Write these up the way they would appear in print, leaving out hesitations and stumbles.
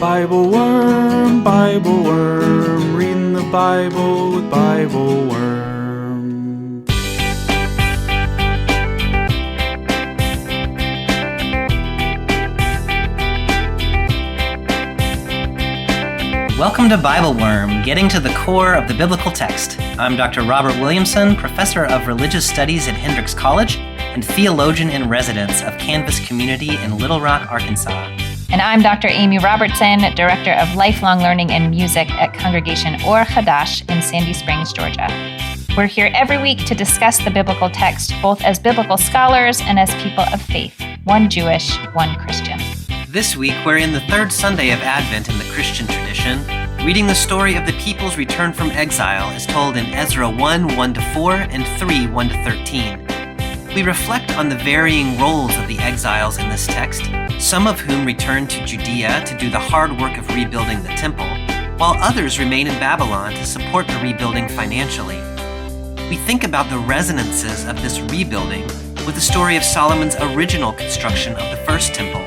Bible worm, reading the Bible with Bible worm. Welcome to Bible Worm, getting to the core of the biblical text. I'm Dr. Robert Williamson, professor of religious studies at Hendrix College and theologian in residence of Canvas Community in Little Rock, Arkansas. And I'm Dr. Amy Robertson, Director of Lifelong Learning and Music at Congregation Or Hadash in Sandy Springs, Georgia. We're here every week to discuss the biblical text, both as biblical scholars and as people of faith, one Jewish, one Christian. This week, we're in the third Sunday of Advent in the Christian tradition. Reading the story of the people's return from exile is told in Ezra 1, 1-4, and 3, 1-13. We reflect on the varying roles of the exiles in this text, some of whom returned to Judea to do the hard work of rebuilding the temple, while others remain in Babylon to support the rebuilding financially. We think about the resonances of this rebuilding with the story of Solomon's original construction of the first temple,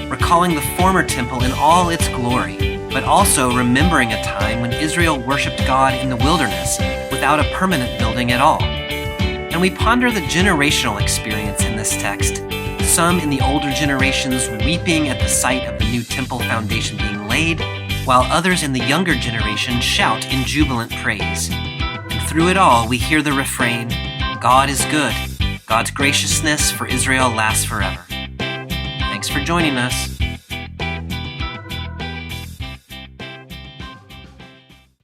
recalling the former temple in all its glory, but also remembering a time when Israel worshipped God in the wilderness without a permanent building at all. And we ponder the generational experience in this text, some in the older generations weeping at the sight of the new temple foundation being laid, while others in the younger generation shout in jubilant praise. And through it all, we hear the refrain, God is good. God's graciousness for Israel lasts forever. Thanks for joining us.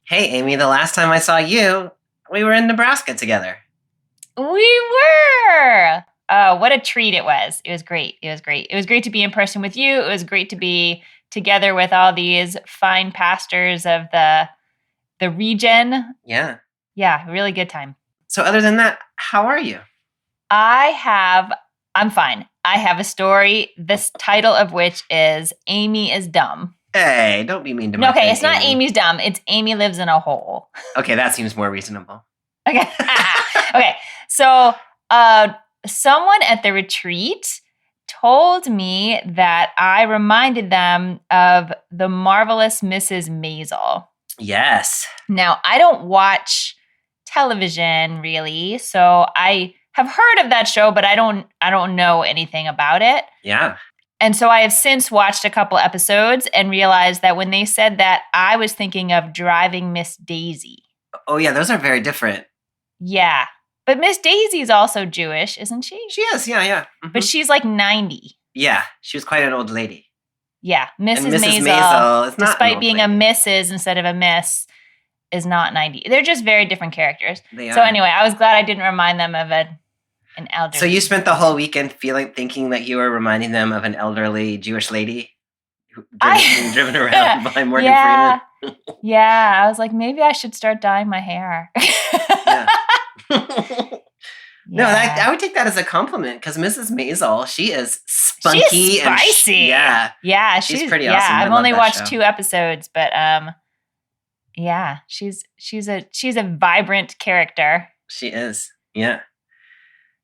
Hey, Amy, the last time I saw you, we were in Nebraska together. We were! Oh, what a treat it was. It was great. It was great. It was great to be in person with you. It was great to be together with all these fine pastors of the region. Yeah. Yeah, really good time. So other than that, how are you? I'm fine. I have a story, this title of which is Amy is Dumb. Hey, don't be mean to my Okay, friend it's not Amy. Amy's dumb. It's Amy lives in a hole. Okay, that seems more reasonable. Okay. Okay. So someone at the retreat told me that I reminded them of the marvelous Mrs. Maisel. Yes. Now, I don't watch television really, so I have heard of that show, but I don't know anything about it. Yeah. And so I have since watched a couple episodes and realized that when they said that, I was thinking of Driving Miss Daisy. Oh, yeah, those are very different. Yeah. But Miss Daisy's also Jewish, isn't she? She is, yeah. Mhm. But she's like 90. Yeah, she was quite an old lady. Yeah. Mrs. And Mrs. Maisel, Maisel is not despite an being old a lady. Mrs. instead of a Miss, is not 90. They're just very different characters. They So are. anyway, I was glad I didn't remind them of an elderly. So you spent the whole weekend thinking that you were reminding them of an elderly Jewish lady being driven around by Morgan Freeman? Yeah. I was like, maybe I should start dyeing my hair. Yeah. No, Yeah. I would take that as a compliment because Mrs. Maisel, she is spunky She's and spicy. yeah. Yeah, She's pretty awesome. I I've love only that watched show. 2 episodes, but yeah, she's a vibrant character. She is. Yeah.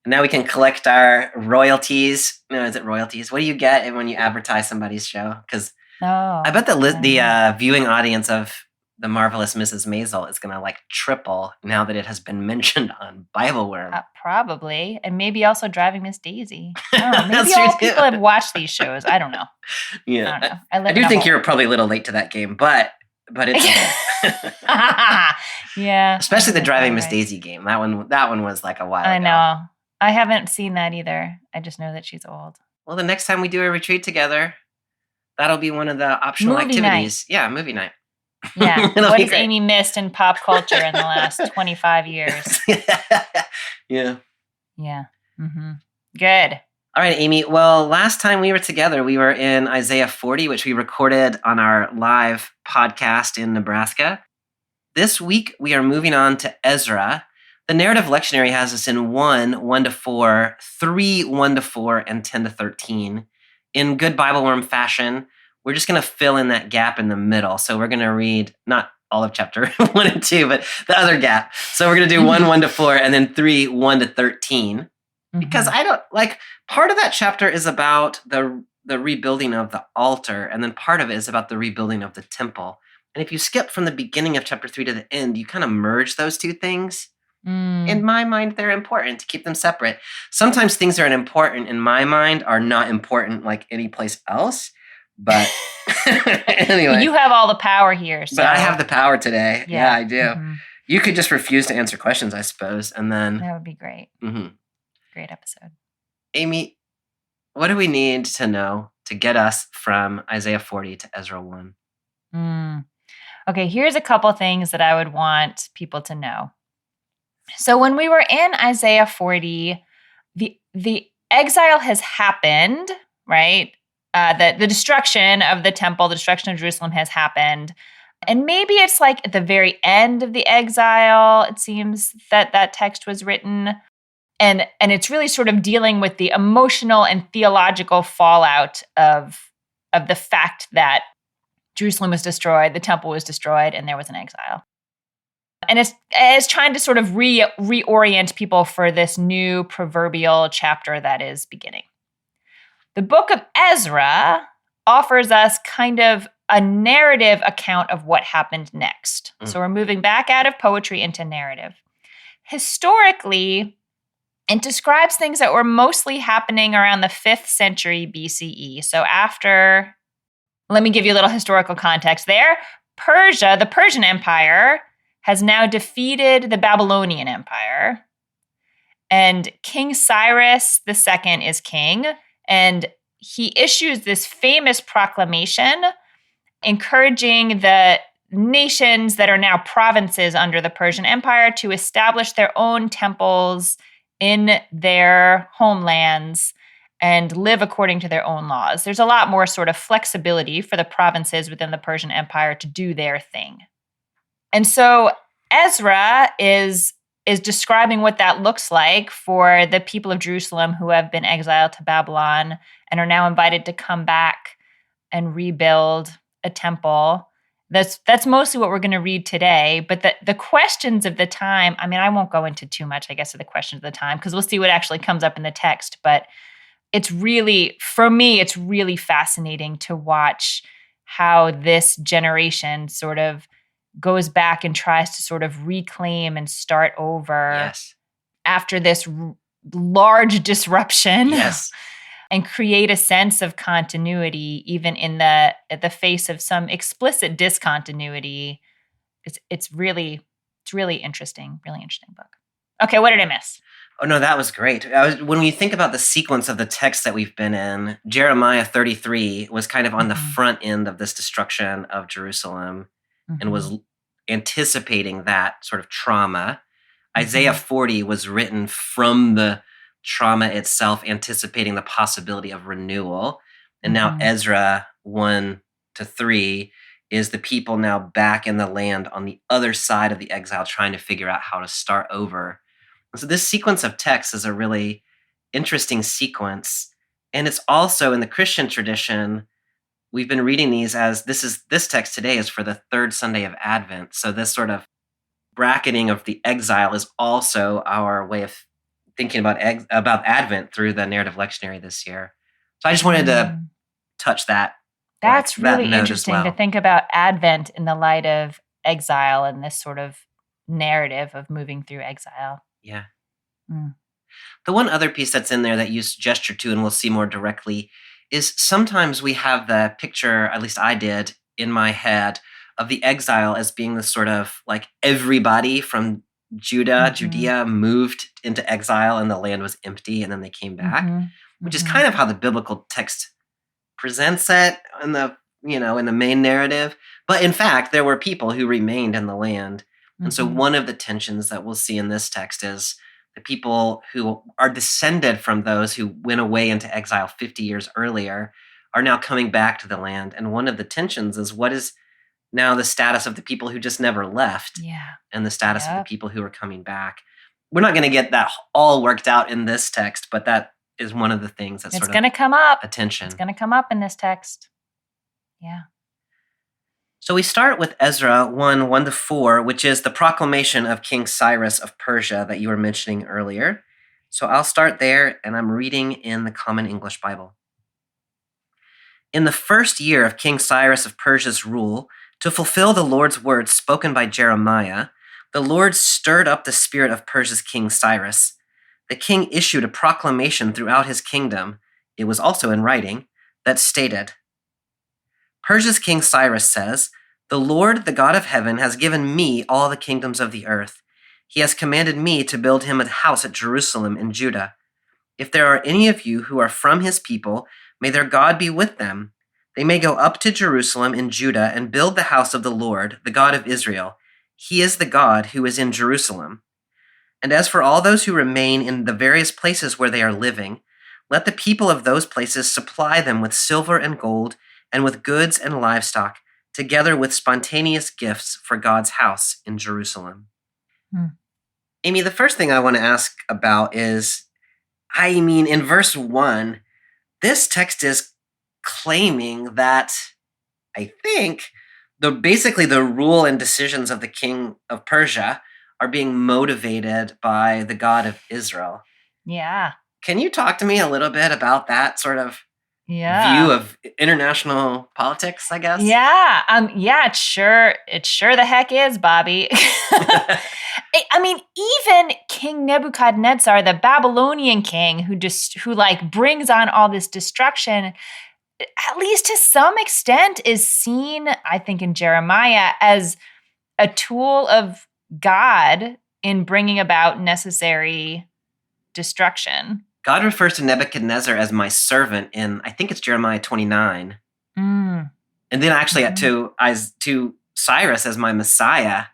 And now we can collect our royalties. No, is it royalties? What do you get when you advertise somebody's show? Because Oh, I bet the viewing audience of The Marvelous Mrs. Maisel is going to like triple now that it has been mentioned on Bible Worm. probably, and maybe also Driving Miss Daisy. I don't know. Maybe That's all true, people too. have watched these shows. I don't know. Yeah. I don't know. I do think you're probably a little late to that game, but it's okay. Yeah, Especially the I think Driving you're Miss right. Daisy game. That one was like a while I ago. know. I haven't seen that either. I just know that she's old. Well, the next time we do a retreat together, that'll be one of the optional Movie activities. Yeah, movie night. Yeah. It'll What be has great. Amy missed in pop culture in the last 25 years? Yeah. Yeah. Mm-hmm. Good. All right, Amy. Well, last time we were together, we were in Isaiah 40, which we recorded on our live podcast in Nebraska. This week, we are moving on to Ezra. The narrative lectionary has us in 1, 1-4, 3, 1-4, and 10-13. In good Bible Worm fashion, we're just going to fill in that gap in the middle. So we're going to read not all of chapter 1 and 2, but the other gap. So we're going to do 1, 1-4, and then 3, 1-13. Because I don't like part of that chapter is about the the rebuilding of the altar, and then part of it is about the rebuilding of the temple. And if you skip from the beginning of chapter 3 to the end, you kind of merge those two things. In my mind, they're important to keep them separate. Sometimes things that are important in my mind are not important like any place else. But anyway. You have all the power here. So. But I have the power today. Yeah, I do. Mm-hmm. You could just refuse to answer questions, I suppose. And then. That would be great. Mm-hmm. Great episode. Amy, what do we need to know to get us from Isaiah 40 to Ezra 1? Okay, here's a couple things that I would want people to know. So when we were in Isaiah 40, the exile has happened, right? The destruction of the temple, the destruction of Jerusalem has happened. And maybe it's like at the very end of the exile, it seems that text was written. And it's really sort of dealing with the emotional and theological fallout of the fact that Jerusalem was destroyed, the temple was destroyed, and there was an exile. And it's trying to sort of reorient people for this new proverbial chapter that is beginning. The book of Ezra offers us kind of a narrative account of what happened next. So we're moving back out of poetry into narrative. Historically, it describes things that were mostly happening around the 5th century BCE. So let me give you a little historical context there. Persia, the Persian Empire, has now defeated the Babylonian Empire. And King Cyrus II is king. And he issues this famous proclamation encouraging the nations that are now provinces under the Persian Empire to establish their own temples in their homelands and live according to their own laws. There's a lot more sort of flexibility for the provinces within the Persian Empire to do their thing. And so Ezra is describing what that looks like for the people of Jerusalem who have been exiled to Babylon and are now invited to come back and rebuild a temple. That's mostly what we're going to read today. But the questions of the time, I mean, I won't go into too much, I guess, of the questions of the time, because we'll see what actually comes up in the text. But it's really, for me, it's really fascinating to watch how this generation sort of goes back and tries to sort of reclaim and start over after this large disruption. Yes. And create a sense of continuity, even in the face of some explicit discontinuity. It's really interesting, really interesting book. Okay, what did I miss? Oh no, that was great. When we think about the sequence of the text that we've been in, Jeremiah 33 was kind of on the front end of this destruction of Jerusalem and was anticipating that sort of trauma. Isaiah 40 was written from the trauma itself, anticipating the possibility of renewal. And now Ezra 1 to 3 is the people now back in the land on the other side of the exile, trying to figure out how to start over. And so this sequence of texts is a really interesting sequence. And it's also in the Christian tradition, we've been reading these as this text today is for the 3rd Sunday of Advent. So this sort of bracketing of the exile is also our way of thinking about Advent through the narrative lectionary this year. So I just wanted to touch that. That's really that interesting to think about Advent in the light of exile and this sort of narrative of moving through exile. Yeah. The one other piece that's in there that you gestured to, and we'll see more directly, is sometimes we have the picture, at least I did in my head, of the exile as being the sort of like everybody from Judea moved into exile and the land was empty and then they came back, which is kind of how the biblical text presents it in the main narrative. But in fact, there were people who remained in the land. And so one of the tensions that we'll see in this text is the people who are descended from those who went away into exile 50 years earlier are now coming back to the land. And one of the tensions is what is now the status of the people who just never left and the status of the people who are coming back. We're not going to get that all worked out in this text, but that is one of the things that's sort of going to come up. Attention. It's going to come up in this text. Yeah. So we start with Ezra 1 to 4, which is the proclamation of King Cyrus of Persia that you were mentioning earlier. So I'll start there, and I'm reading in the Common English Bible. In the first year of King Cyrus of Persia's rule, to fulfill the Lord's words spoken by Jeremiah, the Lord stirred up the spirit of Persia's King Cyrus. The king issued a proclamation throughout his kingdom, it was also in writing, that stated, Persia's King Cyrus says, The Lord, the God of heaven, has given me all the kingdoms of the earth. He has commanded me to build him a house at Jerusalem in Judah. If there are any of you who are from his people, may their God be with them. They may go up to Jerusalem in Judah and build the house of the Lord, the God of Israel. He is the God who is in Jerusalem. And as for all those who remain in the various places where they are living, let the people of those places supply them with silver and gold, and with goods and livestock, together with spontaneous gifts for God's house in Jerusalem. Amy, the first thing I want to ask about is, in verse 1, this text is claiming that, I think, basically the rule and decisions of the king of Persia are being motivated by the God of Israel. Yeah. Can you talk to me a little bit about that sort of view of international politics, I guess? Yeah. It sure the heck is, Bobby. Even King Nebuchadnezzar, the Babylonian king who brings on all this destruction, at least to some extent is seen, I think, in Jeremiah as a tool of God in bringing about necessary destruction. God refers to Nebuchadnezzar as my servant in, I think it's Jeremiah 29. And then actually to Cyrus as my Messiah.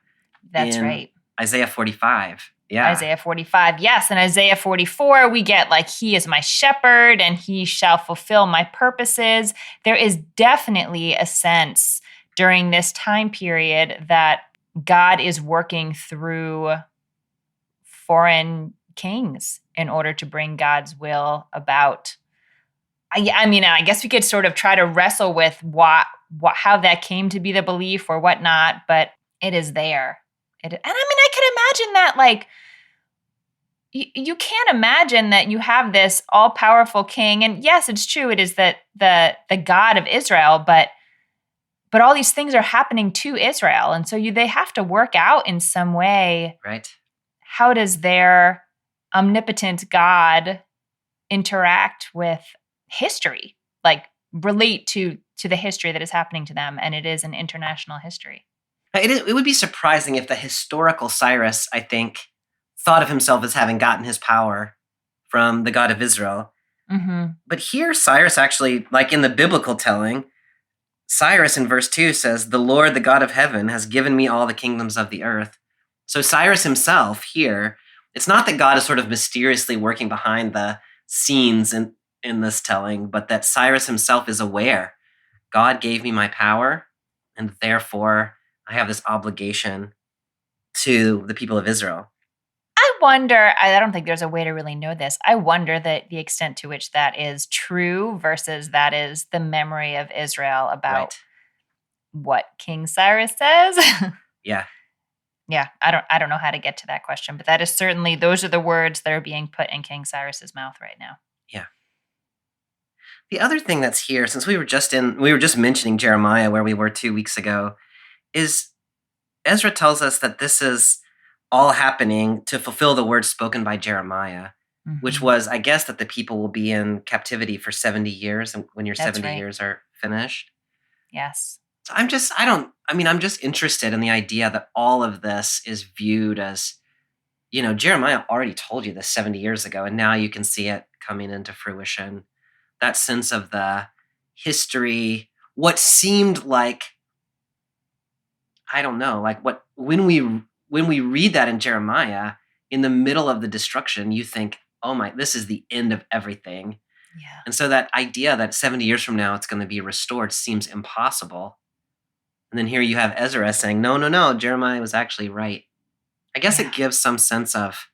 That's right. Isaiah 45. Yeah. Isaiah 45, yes. And Isaiah 44, we get he is my shepherd and he shall fulfill my purposes. There is definitely a sense during this time period that God is working through foreign kings in order to bring God's will about. I guess we could sort of try to wrestle with how that came to be the belief or whatnot, but it is there. I could imagine that, you can't imagine that you have this all-powerful king, and yes, it's true, it is the God of Israel, but all these things are happening to Israel, and so they have to work out in some way. Right. How does their omnipotent God interact with history, relate to the history that is happening to them, and it is an international history. It would be surprising if the historical Cyrus, I think, thought of himself as having gotten his power from the God of Israel. Mm-hmm. But here, Cyrus actually, in the biblical telling, Cyrus in verse 2 says, The Lord, the God of heaven, has given me all the kingdoms of the earth. So Cyrus himself here, it's not that God is sort of mysteriously working behind the scenes in this telling, but that Cyrus himself is aware. God gave me my power, and therefore I have this obligation to the people of Israel. I wonder, I don't think there's a way to really know this. I wonder the extent to which that is true versus that is the memory of Israel about what King Cyrus says. Yeah. Yeah, I don't know how to get to that question, but that is certainly, those are the words that are being put in King Cyrus's mouth right now. Yeah. The other thing that's here, since we were just mentioning Jeremiah where we were 2 weeks ago, is Ezra tells us that this is all happening to fulfill the words spoken by Jeremiah, which was, I guess, that the people will be in captivity for 70 years, and when your 70 years are finished. Yes. So I'm just interested in the idea that all of this is viewed as, Jeremiah already told you this 70 years ago, and now you can see it coming into fruition. That sense of the history, what seemed like, I don't know, when we read that in Jeremiah, in the middle of the destruction, you think, oh my, this is the end of everything. Yeah. And so that idea that 70 years from now it's going to be restored seems impossible. And then here you have Ezra saying, no, Jeremiah was actually right. I guess it gives some sense of,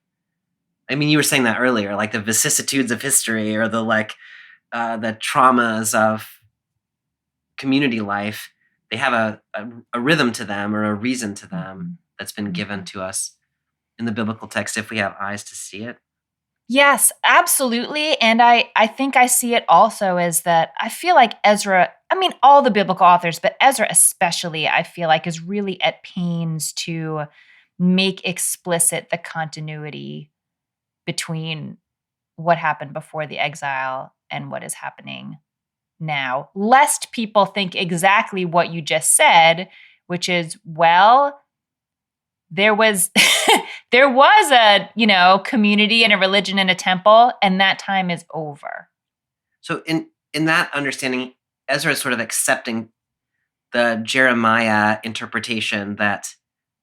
you were saying that earlier, the vicissitudes of history or the traumas of community life. They have a rhythm to them or a reason to them that's been given to us in the biblical text if we have eyes to see it. Yes, absolutely. And I think I see it also as that I feel like Ezra, I mean, all the biblical authors, but Ezra especially, I feel like is really at pains to make explicit the continuity between what happened before the exile and what is happening now, lest people think exactly what you just said, which is, well, there was there was a, community and a religion and a temple, and that time is over. So in that understanding, Ezra is sort of accepting the Jeremiah interpretation that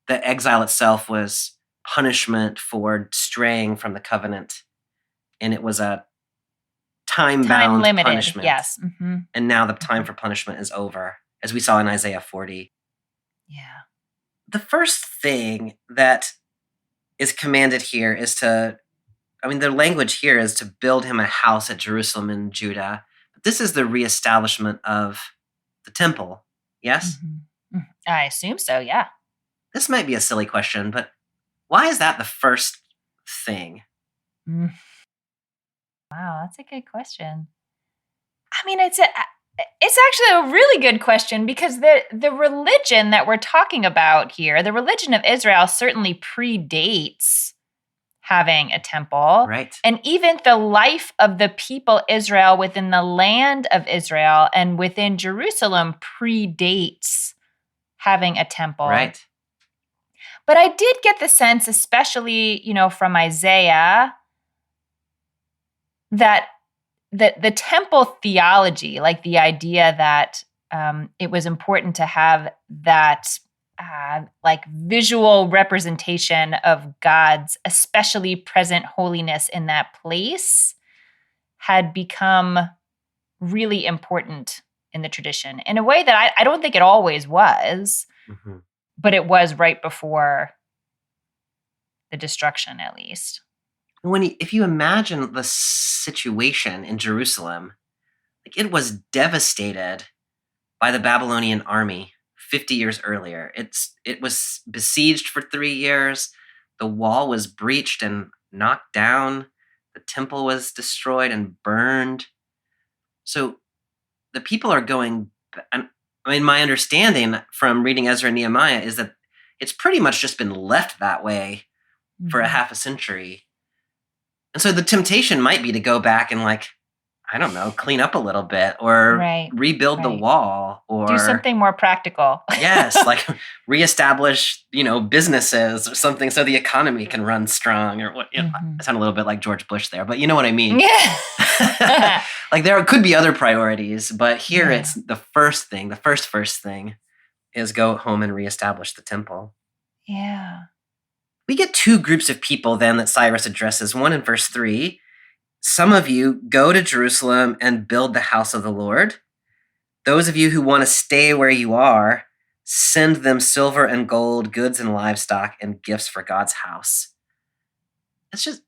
the exile itself was punishment for straying from the covenant, and it was a time-bound Time-limited, punishment. yes. Mm-hmm. And now the time for punishment is over, as we saw in Isaiah 40. Yeah. The first thing that is commanded here is the language here is to build him a house at Jerusalem in Judah. But this is the reestablishment of the temple, yes? Mm-hmm. I assume so, yeah. This might be a silly question, but why is that the first thing? Wow, that's a good question. I mean, it's actually a really good question because the religion that we're talking about here, the religion of Israel, certainly predates having a temple. Right. And even the life of the people Israel within the land of Israel and within Jerusalem predates having a temple. Right. But I did get the sense, especially, from Isaiah, that the temple theology, like the idea that it was important to have that visual representation of God's especially present holiness in that place, had become really important in the tradition in a way that I don't think it always was, but it was right before the destruction, at least. If you imagine the situation in Jerusalem, it was devastated by the Babylonian army 50 years earlier. It was besieged for 3 years. The wall was breached and knocked down. The temple was destroyed and burned. So the people are going, my understanding from reading Ezra and Nehemiah is that it's pretty much just been left that way for a half a century. And so the temptation might be to go back and clean up a little bit or rebuild the wall or do something more practical. Yes, reestablish, businesses or something so the economy can run strong or what. I sound a little bit like George Bush there, but you know what I mean? Yeah. There could be other priorities, but here it's the first thing. The first thing is go home and reestablish the temple. Yeah. We get two groups of people then that Cyrus addresses. One in verse 3, some of you go to Jerusalem and build the house of the Lord. Those of you who want to stay where you are, send them silver and gold, goods and livestock, and gifts for God's house. It's just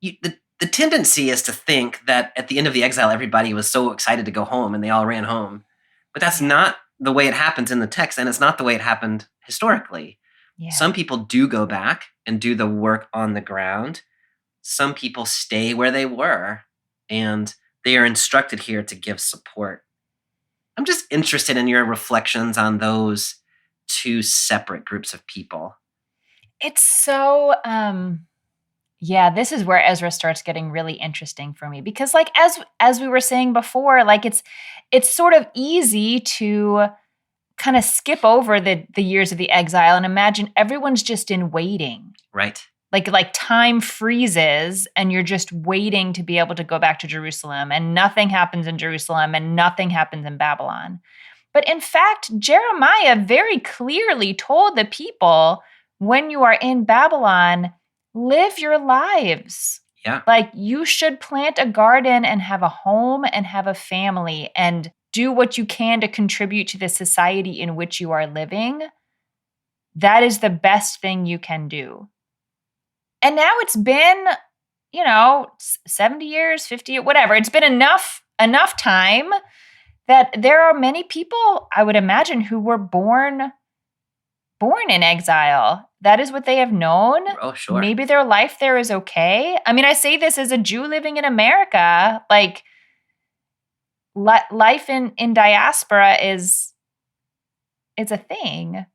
the tendency is to think that at the end of the exile, everybody was so excited to go home and they all ran home. But that's not the way it happens in the text, and it's not the way it happened historically. Yeah. Some people do go back and do the work on the ground. Some people stay where they were, and they are instructed here to give support. I'm just interested in your reflections on those two separate groups of people. It's so, this is where Ezra starts getting really interesting for me because, as we were saying before, it's sort of easy to kind of skip over the years of the exile and imagine everyone's just in waiting. Right. Like time freezes and you're just waiting to be able to go back to Jerusalem, and nothing happens in Jerusalem and nothing happens in Babylon. But in fact, Jeremiah very clearly told the people, when you are in Babylon, live your lives. Yeah. You should plant a garden and have a home and have a family and do what you can to contribute to the society in which you are living. That is the best thing you can do. And now it's been, 70 years, 50 years, whatever. It's been enough time that there are many people, I would imagine, who were born born in exile. That is what they have known. Oh, sure. Maybe their life there is okay. I mean, I say this as a Jew living in America. Like, life in diaspora is a thing.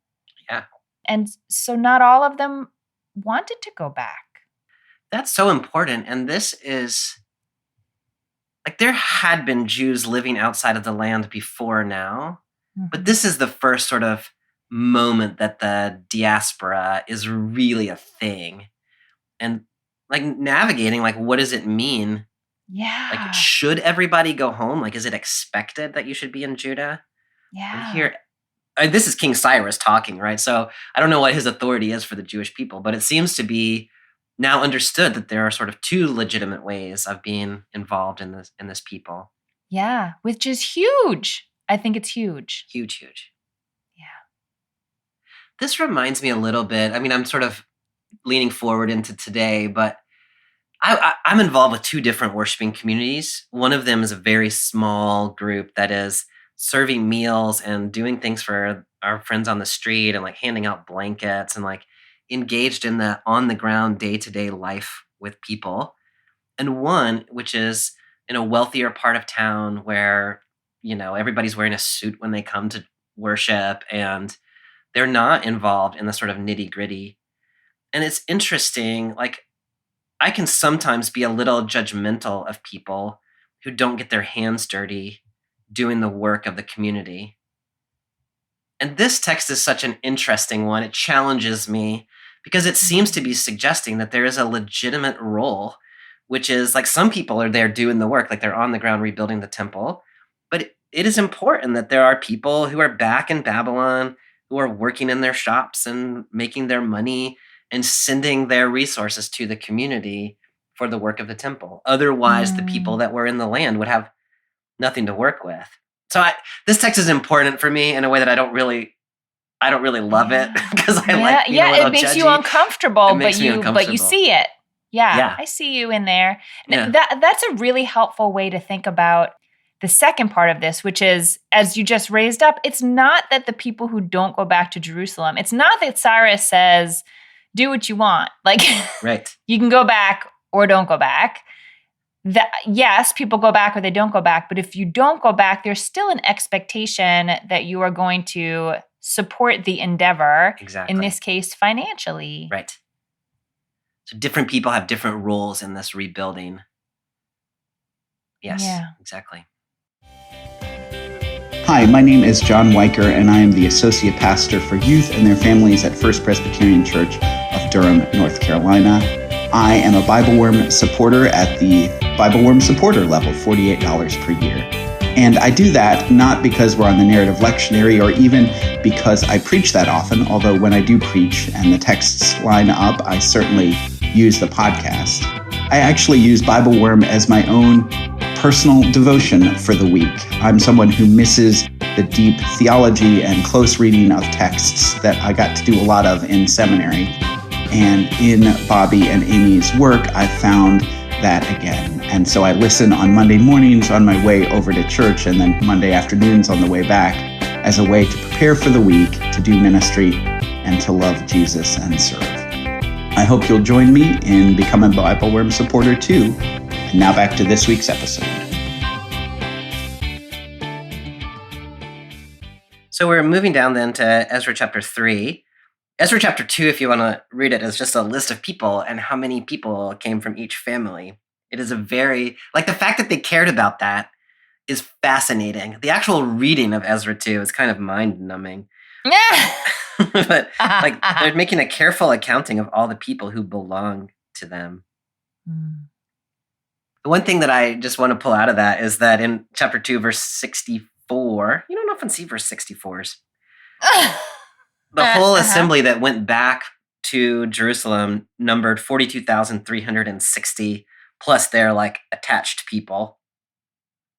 Yeah. And so not all of them wanted to go back. That's so important. And this is, like, there had been Jews living outside of the land before now, but this is the first sort of moment that the diaspora is really a thing. And like navigating, like, what does it mean? Yeah. Like, should everybody go home? Like, is it expected that you should be in Judah? Yeah. And here, this is King Cyrus talking, right? So I don't know what his authority is for the Jewish people, but it seems to be now understood that there are sort of two legitimate ways of being involved in this people. Yeah, which is huge. I think it's huge. Huge, huge. Yeah. This reminds me a little bit. I mean, I'm sort of leaning forward into today, but I'm involved with two different worshiping communities. One of them is a very small group that is serving meals and doing things for our friends on the street and like handing out blankets and like engaged in the on the ground day-to-day life with people. And one which is in a wealthier part of town where, everybody's wearing a suit when they come to worship and they're not involved in the sort of nitty-gritty. And it's interesting, like, I can sometimes be a little judgmental of people who don't get their hands dirty doing the work of the community. And this text is such an interesting one. It challenges me because it seems to be suggesting that there is a legitimate role, which is like some people are there doing the work, like they're on the ground rebuilding the temple. But it is important that there are people who are back in Babylon who are working in their shops and making their money and sending their resources to the community for the work of the temple. Otherwise, the people that were in the land would have nothing to work with. So this text is important for me in a way that I don't really love it because I like being a little it makes judgy. you uncomfortable, It makes me uncomfortable. but you see it. Yeah, Yeah. I see you in there. Yeah. That's a really helpful way to think about the second part of this, which is, as you just raised up, it's not that the people who don't go back to Jerusalem, it's not that Cyrus says, do what you want. Like, Right. You can go back or don't go back. Yes, people go back or they don't go back. But if you don't go back, there's still an expectation that you are going to support the endeavor. Exactly. In this case, financially. Right. So different people have different roles in this rebuilding. Yes, exactly. Hi, my name is John Weicker, and I am the Associate Pastor for Youth and Their Families at First Presbyterian Church of Durham, North Carolina. I am a Bible Worm supporter at the Bible Worm supporter level, $48 per year. And I do that not because we're on the narrative lectionary or even because I preach that often, although when I do preach and the texts line up, I certainly use the podcast. I actually use Bible Worm as my own personal devotion for the week. I'm someone who misses the deep theology and close reading of texts that I got to do a lot of in seminary. And in Bobby and Amy's work, I found that again. And so I listen on Monday mornings on my way over to church and then Monday afternoons on the way back as a way to prepare for the week, to do ministry, and to love Jesus and serve. I hope you'll join me in becoming a Bible Worm supporter too. And now back to this week's episode. So we're moving down then to Ezra chapter 3. Ezra chapter 2, if you want to read it, is just a list of people and how many people came from each family. It is a very, like, the fact that they cared about that is fascinating. The actual reading of Ezra 2 is kind of mind-numbing. But like they're making a careful accounting of all the people who belong to them. The one thing that I just want to pull out of that is that in chapter 2, verse 64, you don't often see verse 64s. The whole assembly that went back to Jerusalem numbered 42,360 plus their like attached people.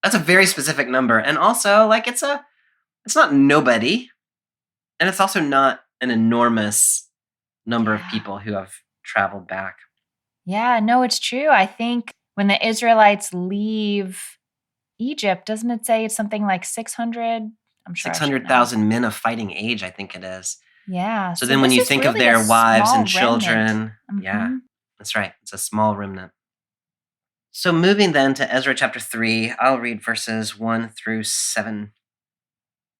That's a very specific number. And also, like, it's not nobody. And it's also not an enormous number of people who have traveled back. Yeah, no, it's true. I think when the Israelites leave Egypt, doesn't it say it's something like 600? I'm sure 600,000 men of fighting age, I think it is. Yeah. So then when this you is think of really their a wives small and children, remnant. yeah, Mhm. that's right. It's a small remnant. So moving then to Ezra chapter 3, I'll read verses 1 through 7.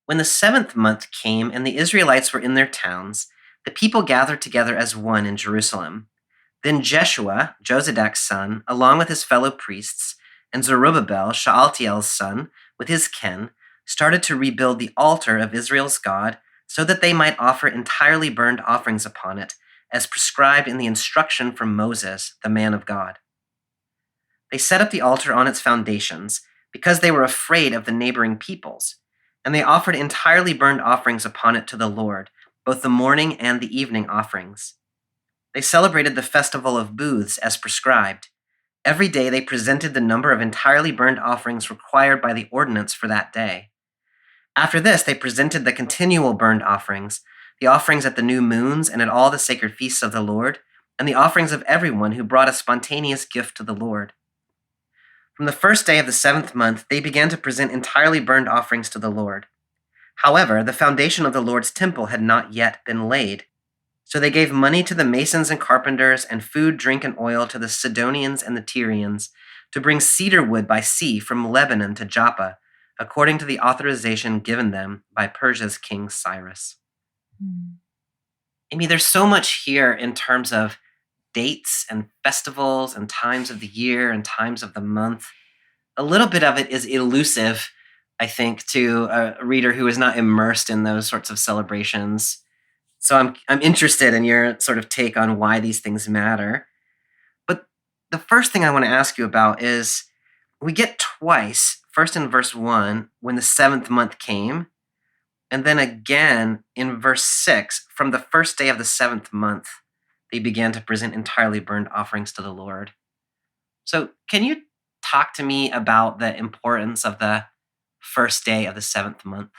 When the 7th month came and the Israelites were in their towns, the people gathered together as one in Jerusalem. Then Jeshua, Josedak's son, along with his fellow priests, and Zerubbabel, Shealtiel's son, with his kin, started to rebuild the altar of Israel's God so that they might offer entirely burned offerings upon it, as prescribed in the instruction from Moses, the man of God. They set up the altar on its foundations because they were afraid of the neighboring peoples, and they offered entirely burned offerings upon it to the Lord, both the morning and the evening offerings. They celebrated the festival of booths as prescribed. Every day they presented the number of entirely burned offerings required by the ordinance for that day. After this, they presented the continual burned offerings, the offerings at the new moons and at all the sacred feasts of the Lord, and the offerings of everyone who brought a spontaneous gift to the Lord. From the first day of the 7th month, they began to present entirely burned offerings to the Lord. However, the foundation of the Lord's temple had not yet been laid. So they gave money to the masons and carpenters, and food, drink, and oil to the Sidonians and the Tyrians, to bring cedar wood by sea from Lebanon to Joppa, according to the authorization given them by Persia's king Cyrus. Amy, there's so much here in terms of dates and festivals and times of the year and times of the month. A little bit of it is elusive, I think, to a reader who is not immersed in those sorts of celebrations. So I'm interested in your sort of take on why these things matter. But the first thing I want to ask you about is we get twice, first in verse 1, when the 7th month came, and then again in verse 6, from the first day of the 7th month, they began to present entirely burned offerings to the Lord. So can you talk to me about the importance of the first day of the 7th month?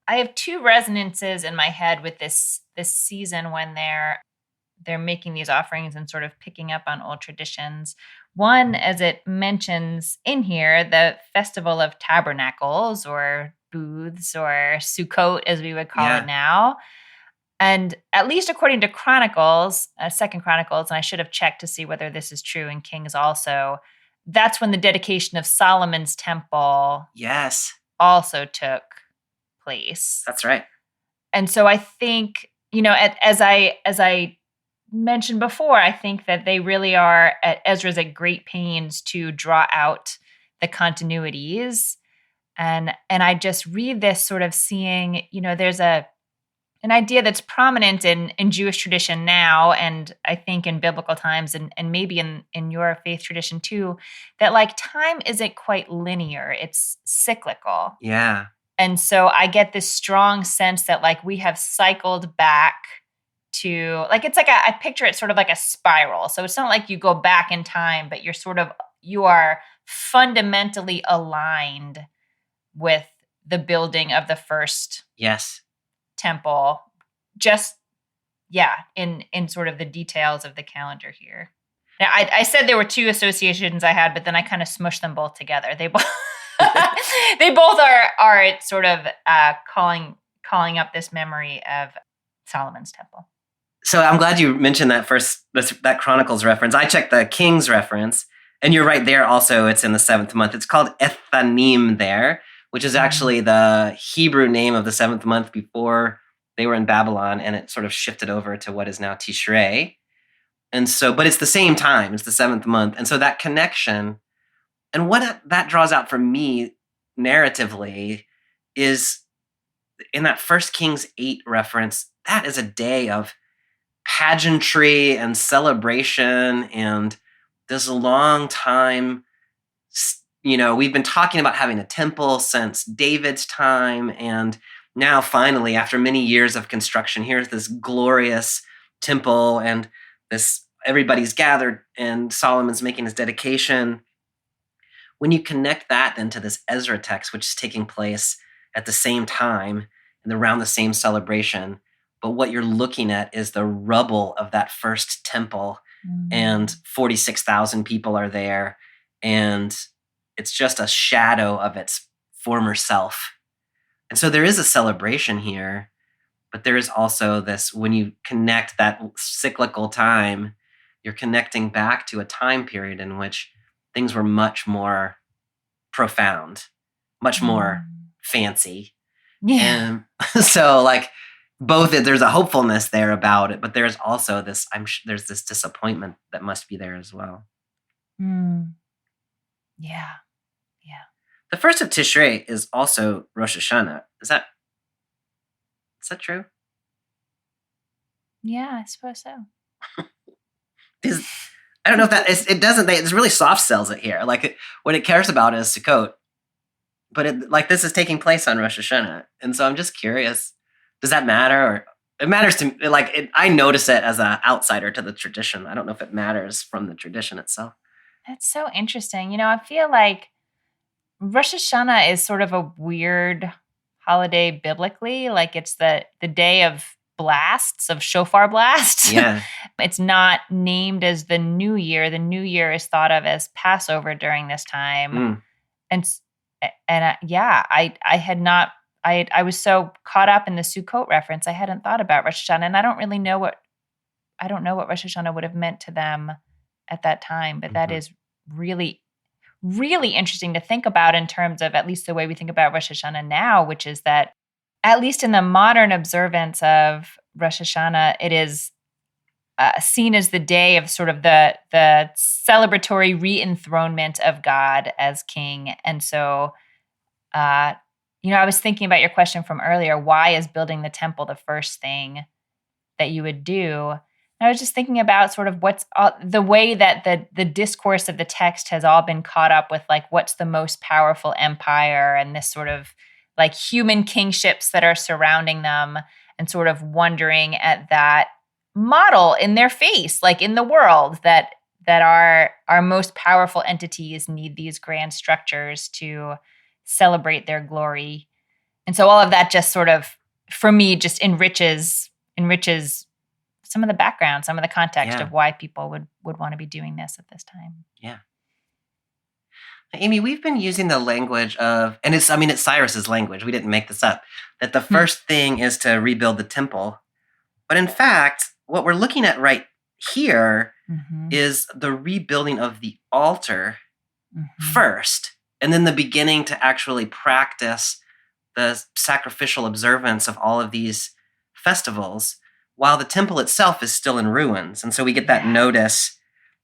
I have two resonances in my head with this season when they're making these offerings and sort of picking up on old traditions. One, as it mentions in here, the Festival of Tabernacles or booths or Sukkot, as we would call it now. And at least according to Chronicles, 2nd Chronicles, and I should have checked to see whether this is true in Kings also, that's when the dedication of Solomon's temple also took place. That's right. And so I think, as I mentioned before, I think that they really are, Ezra's at great pains to draw out the continuities. And I just read this sort of seeing, there's an idea that's prominent in Jewish tradition now, and I think in biblical times and maybe in your faith tradition too, that like time isn't quite linear, it's cyclical. Yeah. And so I get this strong sense that like we have cycled back to, like, it's like I picture it sort of like a spiral. So it's not like you go back in time, but you are fundamentally aligned with the building of the first temple, just in sort of the details of the calendar here. Now, I said there were two associations I had, but then I kind of smushed them both together. They both they both are sort of calling up this memory of Solomon's temple. So I'm glad you mentioned that Chronicles reference. I checked the Kings reference, and you're right there. Also, it's in the 7th month. It's called Ethanim there, which is actually the Hebrew name of the 7th month before they were in Babylon, and it sort of shifted over to what is now Tishrei. And so, but it's the same time, it's the 7th month. And so that connection, and what that draws out for me narratively is in that 1 Kings 8 reference, that is a day of pageantry and celebration and this long time. We've been talking about having a temple since David's time, and now finally, after many years of construction, here's this glorious temple, and everybody's gathered, and Solomon's making his dedication. When you connect that then to this Ezra text, which is taking place at the same time and around the same celebration, but what you're looking at is the rubble of that first temple, and 46,000 people are there, and it's just a shadow of its former self. And so there is a celebration here, But there is also this, when you connect that cyclical time, you're connecting back to a time period in which things were much more profound, much more fancy. Yeah. And so like both, there's a hopefulness there about it, but there's also this, there's this disappointment that must be there as well. Yeah. Yeah. The first of Tishrei is also Rosh Hashanah. Is that true? Yeah, I suppose so. I don't know if that is, it doesn't, it really soft sells it here. Like what it cares about is Sukkot, but this is taking place on Rosh Hashanah. And so I'm just curious, does that matter? Or it matters to me. I notice it as an outsider to the tradition. I don't know if it matters from the tradition itself. That's so interesting. I feel like Rosh Hashanah is sort of a weird holiday biblically. Like it's the day of blasts, of shofar blasts. Yeah. It's not named as the New Year. The New Year is thought of as Passover during this time. And I had not, I was so caught up in the Sukkot reference, I hadn't thought about Rosh Hashanah, and I don't know what Rosh Hashanah would have meant to them at that time, but that is really, really interesting to think about in terms of at least the way we think about Rosh Hashanah now, which is that at least in the modern observance of Rosh Hashanah, it is seen as the day of sort of the celebratory re-enthronement of God as king. And so, I was thinking about your question from earlier, why is building the temple the first thing that you would do? And I was just thinking about sort of what's the way that the discourse of the text has all been caught up with, like, what's the most powerful empire and this sort of like human kingships that are surrounding them, and sort of wondering at that model in their face, like in the world, that our most powerful entities need these grand structures to celebrate their glory. And so all of that just sort of, for me, just enriches some of the background, some of the context of why people would want to be doing this at this time. Yeah. Amy, we've been using the language of, and it's Cyrus's language, we didn't make this up, that the first thing is to rebuild the temple. But in fact, what we're looking at right here is the rebuilding of the altar first, and then the beginning to actually practice the sacrificial observance of all of these festivals while the temple itself is still in ruins. And so we get that notice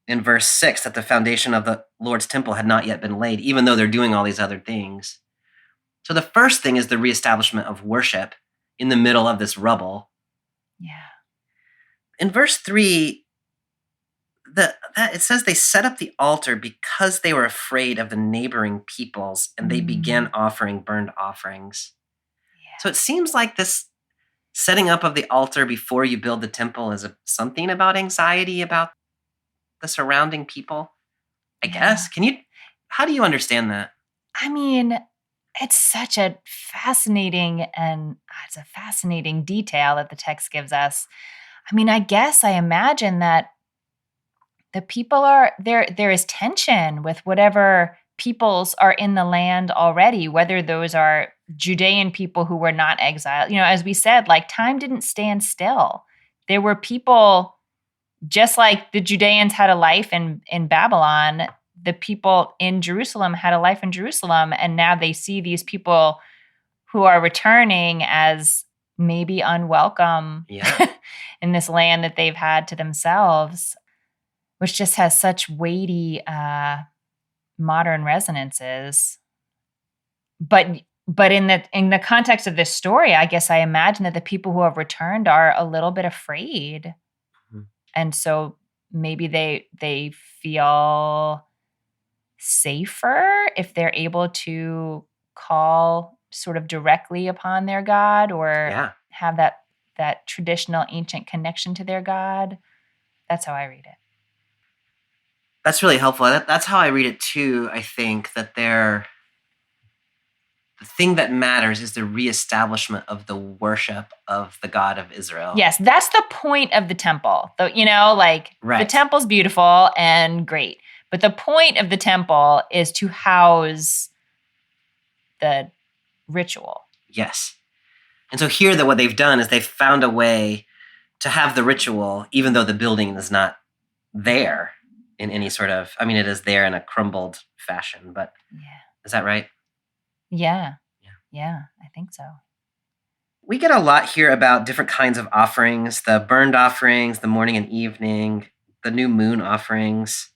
in verse 6 that the foundation of the Lord's temple had not yet been laid, even though they're doing all these other things. So the first thing is the reestablishment of worship in the middle of this rubble. Yeah. In verse 3, it says they set up the altar because they were afraid of the neighboring peoples, and they began offering burnt offerings. Yeah. So it seems like this setting up of the altar before you build the temple is something about anxiety about the surrounding people, I guess. How do you understand that? I mean, it's such a fascinating detail that the text gives us. I mean, I guess I imagine that the people there is tension with whatever peoples are in the land already, whether those are Judean people who were not exiled. As we said, like, time didn't stand still. There were people, just like the Judeans had a life in Babylon, the people in Jerusalem had a life in Jerusalem, and now they see these people who are returning as maybe unwelcome in this land that they've had to themselves, which just has such weighty modern resonances. But in the context of this story, I guess I imagine that the people who have returned are a little bit afraid. And so maybe they feel safer if they're able to call sort of directly upon their God, or have that traditional ancient connection to their God. That's how I read it. That's really helpful. That's how I read it too. I think that the thing that matters is the reestablishment of the worship of the God of Israel. Yes, that's the point of the temple. The temple's beautiful and great, but the point of the temple is to house the ritual. Yes. And so here that what they've done is they've found a way to have the ritual, even though the building is not there in any sort of, I mean, it is there in a crumbled fashion, but is that right? Yeah, I think so. We get a lot here about different kinds of offerings, the burned offerings, the morning and evening, the new moon offerings.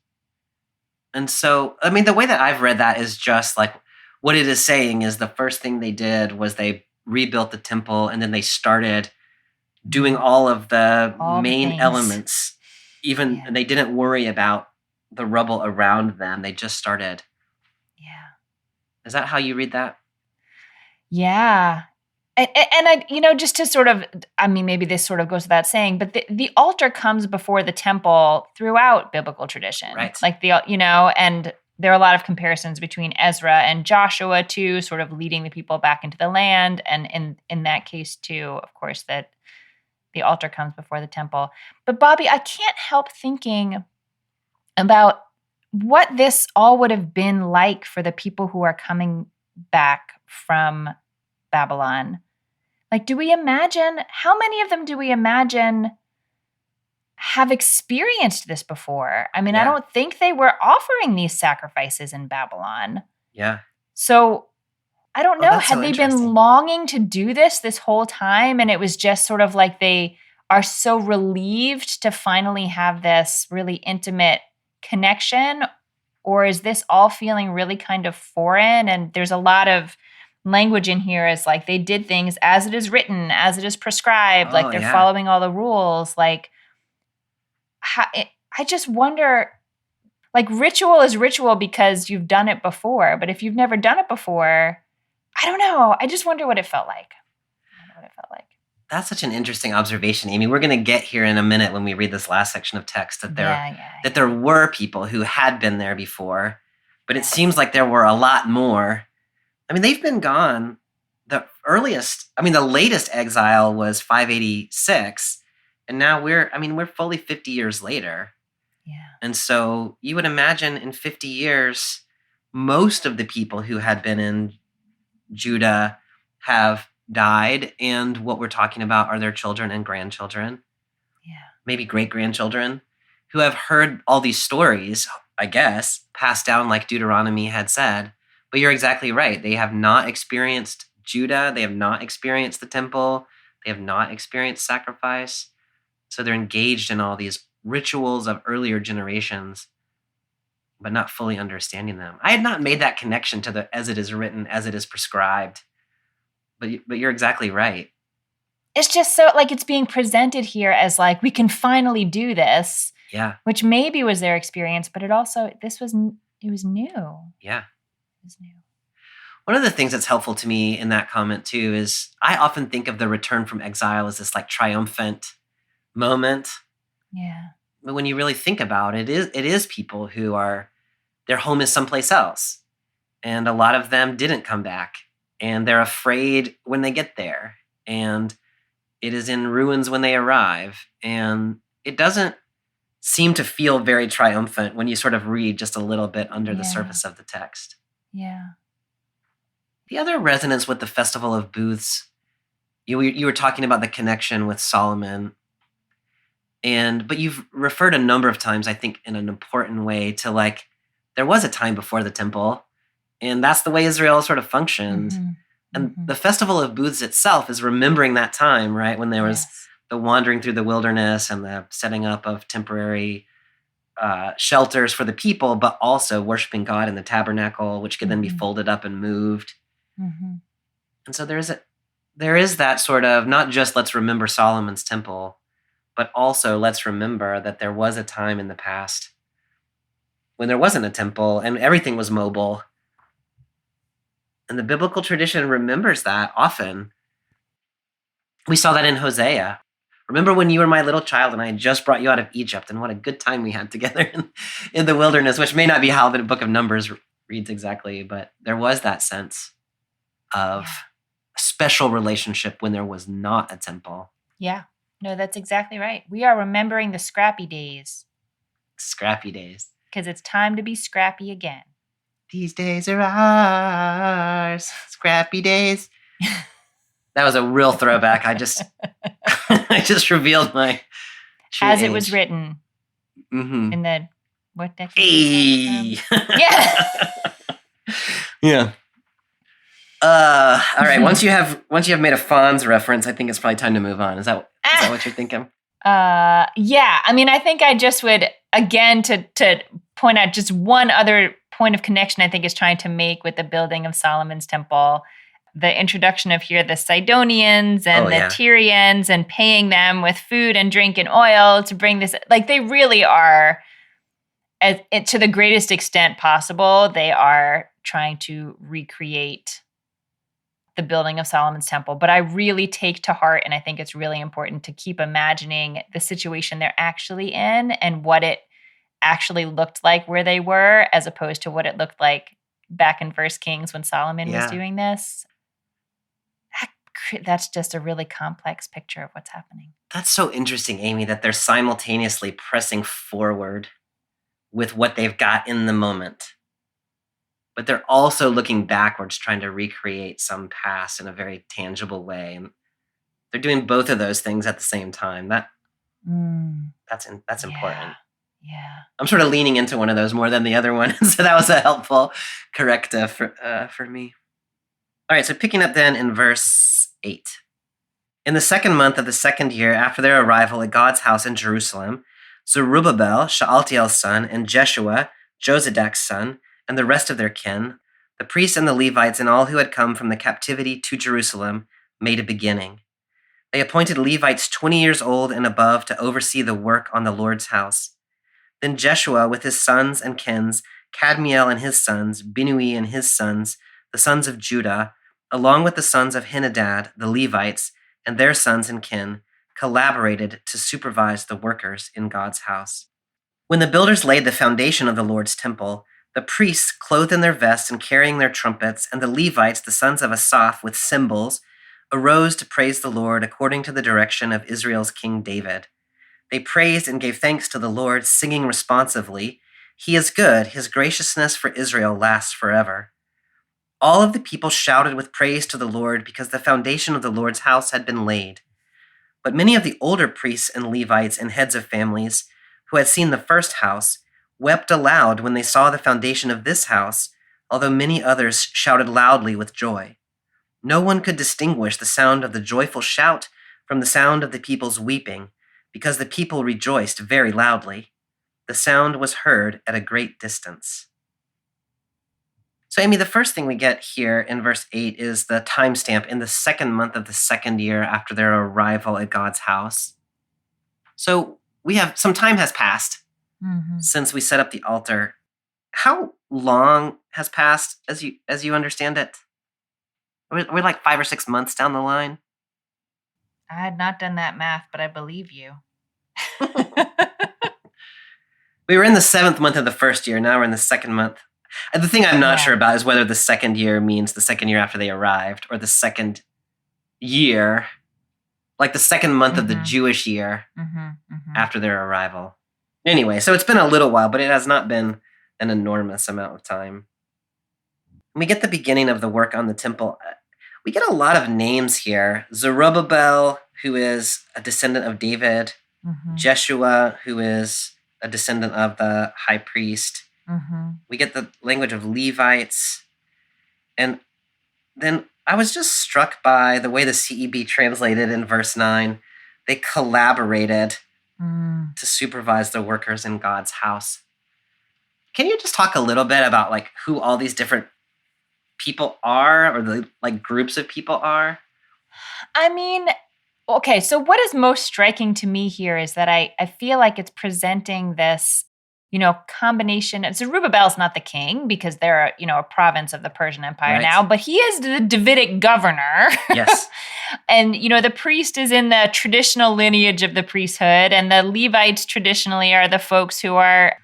And so, I mean, the way that I've read that is just like what it is saying is the first thing they did was they rebuilt the temple and then they started doing all of the main things. elements. Even they didn't worry about the rubble around them. They just started. Yeah. Is that how you read that? Yeah. And I, just to sort of, I mean, maybe this sort of goes without saying, but the altar comes before the temple throughout biblical tradition. Right. Like and there are a lot of comparisons between Ezra and Joshua too, sort of leading the people back into the land. And in that case too, of course, that the altar comes before the temple. But Bobby, I can't help thinking about what this all would have been like for the people who are coming back from Babylon. Like, how many of them do we imagine have experienced this before? I mean, I don't think they were offering these sacrifices in Babylon. Yeah. So I don't know. Had they interesting. been longing to do this whole time? And it was just sort of like they are so relieved to finally have this really intimate connection? Or is this all feeling really kind of foreign? And there's a lot of language in here as like they did things as it is written, as it is prescribed, like they're following all the rules. Like, I just wonder, like, ritual is ritual because you've done it before. But if you've never done it before, I don't know. I just wonder what it felt like. That's such an interesting observation, Amy. We're going to get here in a minute when we read this last section of text that there were people who had been there before, but it seems like there were a lot more. I mean, they've been gone. The latest exile was 586, and now we're fully 50 years later. Yeah. And so you would imagine in 50 years, most of the people who had been in Judah have died, and what we're talking about are their children and grandchildren, maybe great-grandchildren, who have heard all these stories, I guess, passed down like Deuteronomy had said. But you're exactly right. They have not experienced Judah. They have not experienced the temple. They have not experienced sacrifice. So they're engaged in all these rituals of earlier generations, but not fully understanding them. I had not made that connection to the as it is written, as it is prescribed. But you're exactly right. It's just so like it's being presented here as like we can finally do this. Yeah. Which maybe was their experience, but it was new. Yeah. It was new. One of the things that's helpful to me in that comment too is I often think of the return from exile as this like triumphant moment. Yeah. But when you really think about it, it is people who their home is someplace else. And a lot of them didn't come back. And they're afraid when they get there. And it is in ruins when they arrive. And it doesn't seem to feel very triumphant when you sort of read just a little bit under the surface of the text. Yeah. The other resonance with the Festival of Booths, you were talking about the connection with Solomon. But you've referred a number of times, I think, in an important way to like, there was a time before the temple. And that's the way Israel sort of functioned. Mm-hmm. And the Festival of Booths itself is remembering that time, right? When there was the wandering through the wilderness and the setting up of temporary shelters for the people, but also worshiping God in the tabernacle, which could then be folded up and moved. Mm-hmm. And so there is that sort of, not just let's remember Solomon's temple, but also let's remember that there was a time in the past when there wasn't a temple and everything was mobile. And the biblical tradition remembers that often. We saw that in Hosea. Remember when you were my little child and I had just brought you out of Egypt, and what a good time we had together in the wilderness, which may not be how the book of Numbers reads exactly, but there was that sense of a special relationship when there was not a temple. Yeah, no, that's exactly right. We are remembering the scrappy days. Scrappy days. Because it's time to be scrappy again. These days are ours, scrappy days. That was a real throwback. I just I just revealed my true As age. it was written Mm-hmm. in the what decade? Hey. Yeah. Yeah. All right. Once you have made a Fonz reference, I think it's probably time to move on. Is that what you're thinking? Yeah. I mean, I think I just would, again, to point out just one other point of connection I think is trying to make with the building of Solomon's temple. The introduction of here the Sidonians and the Tyrians and paying them with food and drink and oil to bring this, like they really are, to the greatest extent possible, they are trying to recreate the building of Solomon's temple. But I really take to heart, and I think it's really important to keep imagining the situation they're actually in and what it actually looked like where they were, as opposed to what it looked like back in First Kings when Solomon was doing this. That's just a really complex picture of what's happening. That's so interesting, Amy, that they're simultaneously pressing forward with what they've got in the moment. But they're also looking backwards, trying to recreate some past in a very tangible way. And they're doing both of those things at the same time. That's important. Yeah. I'm sort of leaning into one of those more than the other one. So that was a helpful corrective for me. All right, so picking up then in verse 8. In the 2nd month of the 2nd year after their arrival at God's house in Jerusalem, Zerubbabel, Shealtiel's son, and Jeshua, Josedak's son, and the rest of their kin, the priests and the Levites and all who had come from the captivity to Jerusalem, made a beginning. They appointed Levites 20 years old and above to oversee the work on the Lord's house. Then Jeshua with his sons and kins, Kadmiel and his sons, Binui and his sons, the sons of Judah, along with the sons of Henadad, the Levites, and their sons and kin, collaborated to supervise the workers in God's house. When the builders laid the foundation of the Lord's temple, the priests, clothed in their vests and carrying their trumpets, and the Levites, the sons of Asaph, with cymbals, arose to praise the Lord according to the direction of Israel's King David. They praised and gave thanks to the Lord, singing responsively, "He is good, his graciousness for Israel lasts forever." All of the people shouted with praise to the Lord because the foundation of the Lord's house had been laid. But many of the older priests and Levites and heads of families who had seen the first house wept aloud when they saw the foundation of this house, although many others shouted loudly with joy. No one could distinguish the sound of the joyful shout from the sound of the people's weeping, because the people rejoiced very loudly. The sound was heard at a great distance. So, Amy, the first thing we get here in verse 8 is the timestamp in the 2nd month of the 2nd year after their arrival at God's house. So we have some time has passed since we set up the altar. How long has passed as you understand it? We're like 5 or 6 months down the line. I had not done that math, but I believe you. We were in the 7th month of the 1st year. Now we're in the 2nd month. The thing I'm not sure about is whether the 2nd year means the 2nd year after they arrived or the 2nd year, like the 2nd month of the Jewish year after their arrival. Anyway, so it's been a little while, but it has not been an enormous amount of time. When we get the beginning of the work on the temple, we get a lot of names here. Zerubbabel, who is a descendant of David. Jeshua, who is a descendant of the high priest. We get the language of Levites. And then I was just struck by the way the CEB translated in verse 9. They collaborated to supervise the workers in God's house. Can you just talk a little bit about like who all these different people are, or the like groups of people are? I mean, okay, so what is most striking to me here is that I feel like it's presenting this, combination. Zerubbabel's not the king because they're, a province of the Persian Empire now, but he is the Davidic governor. Yes. And, the priest is in the traditional lineage of the priesthood, and the Levites traditionally are the folks who are,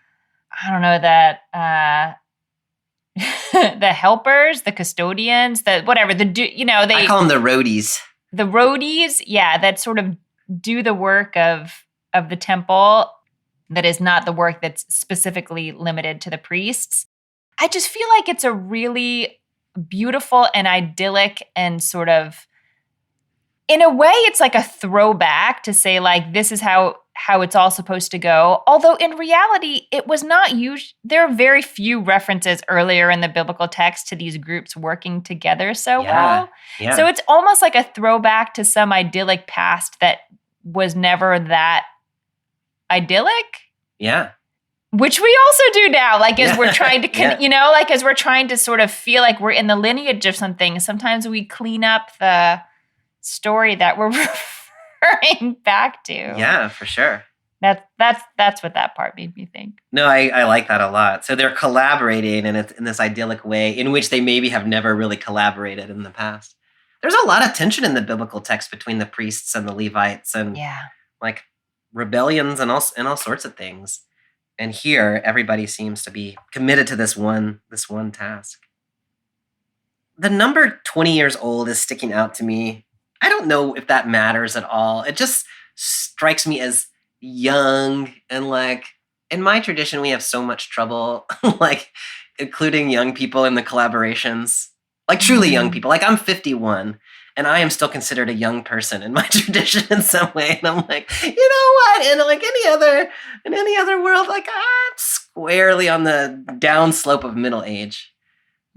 the helpers, the custodians, I call them the roadies. The roadies, that sort of do the work of the temple that is not the work that's specifically limited to the priests. I just feel like it's a really beautiful and idyllic and sort of in a way, it's like a throwback to say, like, this is how it's all supposed to go. Although in reality, it was not used. There are very few references earlier in the biblical text to these groups working together so well. Yeah. So it's almost like a throwback to some idyllic past that was never that idyllic. Yeah. Which we also do now, like as we're trying to, Yeah. like as we're trying to sort of feel like we're in the lineage of something. Sometimes we clean up the story that we're referring back to. Yeah, for sure. That's what that part made me think. No, I like that a lot. So they're collaborating in this idyllic way in which they maybe have never really collaborated in the past. There's a lot of tension in the biblical text between the priests and the Levites and like rebellions and all sorts of things. And here, everybody seems to be committed to this one task. The number 20 years old is sticking out to me. I don't know if that matters at all. It just strikes me as young, and like in my tradition, we have so much trouble, like including young people in the collaborations, like truly young people. Like I'm 51 and I am still considered a young person in my tradition in some way. And I'm like, you know what? In like in any other world, like I'm squarely on the downslope of middle age.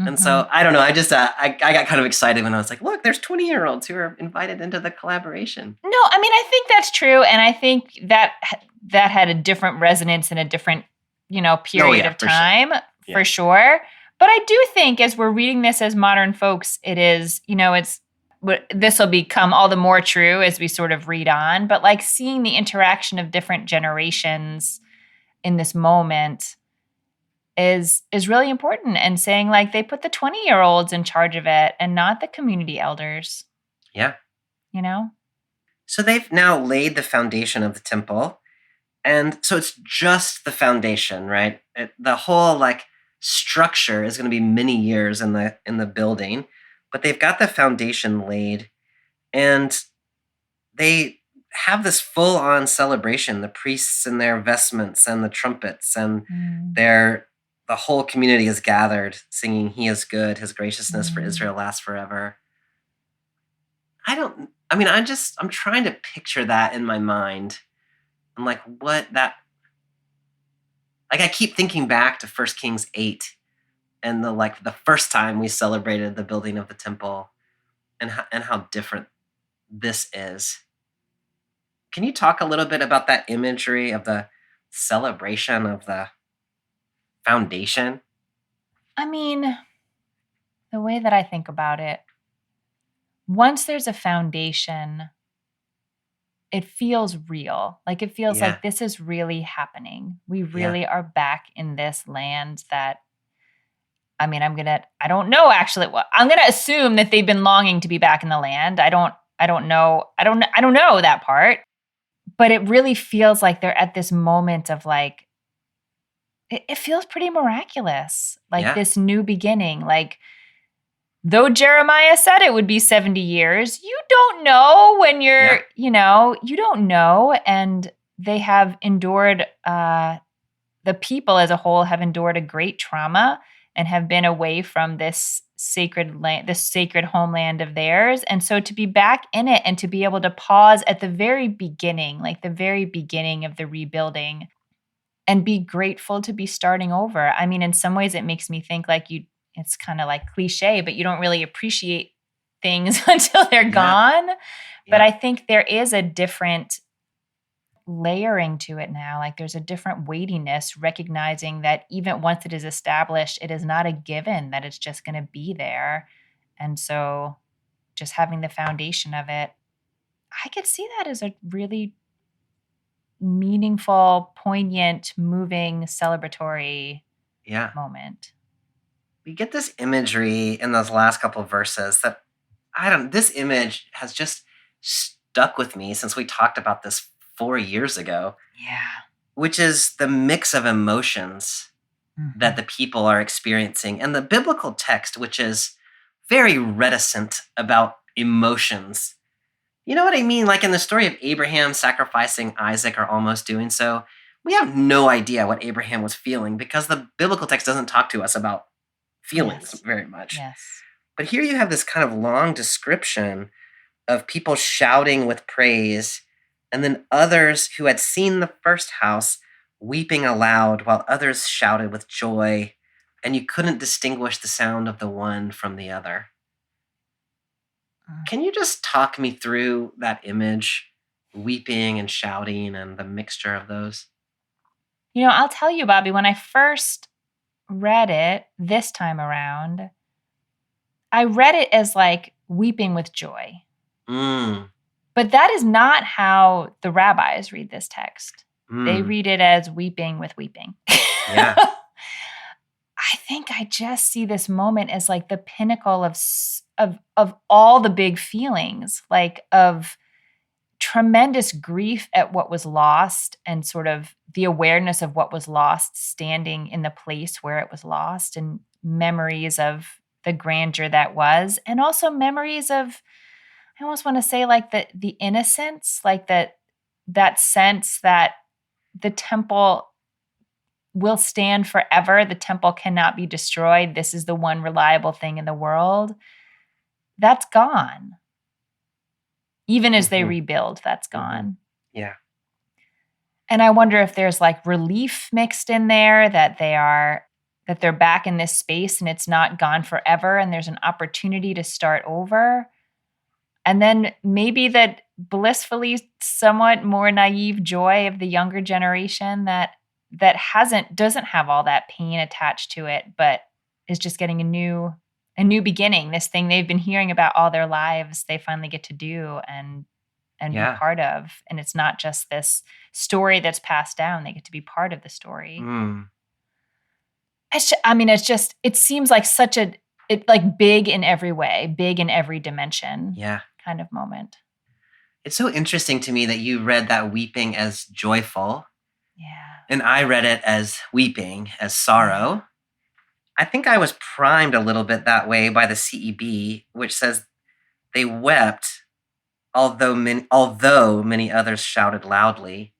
And so I don't know. I just I got kind of excited when I was like, look, there's 20-year-olds who are invited into the collaboration. No, I mean, I think that's true, and I think that had a different resonance in a different period of time for sure. But I do think as we're reading this as modern folks, it is this will become all the more true as we sort of read on. But like seeing the interaction of different generations in this moment is really important, and saying like they put the 20-year-olds in charge of it and not the community elders. Yeah. So they've now laid the foundation of the temple. And so it's just the foundation, right? The whole like structure is going to be many years in the building, but they've got the foundation laid, and they have this full-on celebration, the priests in their vestments and the trumpets, and the whole community is gathered singing, "He is good, his graciousness for Israel lasts forever." I'm trying to picture that in my mind. And like I keep thinking back to 1 Kings 8 and the first time we celebrated the building of the temple, and how different this is. Can you talk a little bit about that imagery of the celebration of the foundation? I mean, the way that I think about it, once there's a foundation, it feels real. Like it feels like this is really happening. We really are back in this land that, I mean, I don't know actually. I'm going to assume that they've been longing to be back in the land. I don't know. I don't know that part, but it really feels like they're at this moment of like, it feels pretty miraculous. Like this new beginning, like, though Jeremiah said it would be 70 years, you don't know when you're, you don't know. And they have endured, the people as a whole have endured a great trauma and have been away from this sacred land, this sacred homeland of theirs. And so to be back in it and to be able to pause at the very beginning, like the very beginning of the rebuilding, and be grateful to be starting over. I mean, in some ways it makes me think like it's kind of like cliche, but you don't really appreciate things until they're gone. But I think there is a different layering to it now. Like there's a different weightiness, recognizing that even once it is established, it is not a given that it's just going to be there. And so just having the foundation of it, I could see that as a really meaningful, poignant, moving, celebratory moment. We get this imagery in those last couple of verses that this image has just stuck with me since we talked about this 4 years ago. Yeah. Which is the mix of emotions that the people are experiencing, and the biblical text, which is very reticent about emotions. You know what I mean? Like in the story of Abraham sacrificing Isaac or almost doing so, we have no idea what Abraham was feeling because the biblical text doesn't talk to us about feelings very much. Yes. But here you have this kind of long description of people shouting with praise, and then others who had seen the first house weeping aloud while others shouted with joy, and you couldn't distinguish the sound of the one from the other. Can you just talk me through that image, weeping and shouting and the mixture of those? I'll tell you, Bobby, when I first read it this time around, I read it as like weeping with joy. But that is not how the rabbis read this text. They read it as weeping with weeping. Yeah. I think I just see this moment as like the pinnacle of all the big feelings, like of tremendous grief at what was lost and sort of the awareness of what was lost standing in the place where it was lost, and memories of the grandeur that was, and also memories of, I almost want to say, like the innocence, like that sense that the temple will stand forever. The temple cannot be destroyed. This is the one reliable thing in the world. That's gone. Even as they rebuild, that's gone. Yeah. And I wonder if there's like relief mixed in there, that they're back in this space and it's not gone forever, and there's an opportunity to start over. And then maybe that blissfully somewhat more naive joy of the younger generation that doesn't have all that pain attached to it, but is just getting a new beginning. This thing they've been hearing about all their lives, they finally get to do and be part of. And it's not just this story that's passed down. They get to be part of the story. It seems like like big in every way, big in every dimension. Yeah. Kind of moment. It's so interesting to me that you read that weeping as joyful. Yeah. And I read it as weeping, as sorrow. I think I was primed a little bit that way by the CEB, which says they wept, although many others shouted loudly.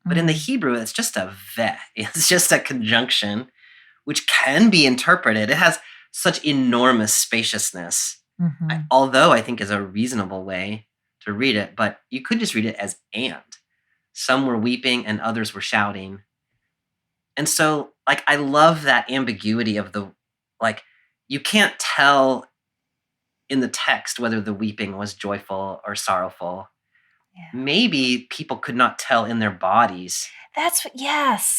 But in the Hebrew, it's just a ve. It's just a conjunction, which can be interpreted. It has such enormous spaciousness, although I think is a reasonable way to read it. But you could just read it as and. Some were weeping and others were shouting. And so, like, I love that ambiguity of you can't tell in the text whether the weeping was joyful or sorrowful. Yeah. Maybe people could not tell in their bodies.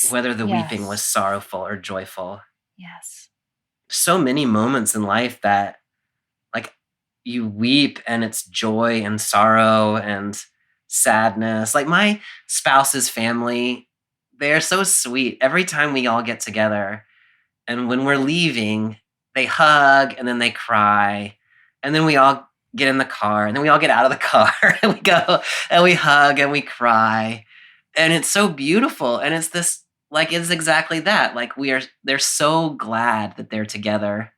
Whether the weeping was sorrowful or joyful. Yes. So many moments in life that, like, you weep and it's joy and sorrow and sadness. Like my spouse's family, they are so sweet. Every time we all get together, and when we're leaving, they hug and then they cry, and then we all get in the car, and then we all get out of the car and we go and we hug and we cry, and it's so beautiful. And it's this, like, it's exactly that. Like they're so glad that they're together,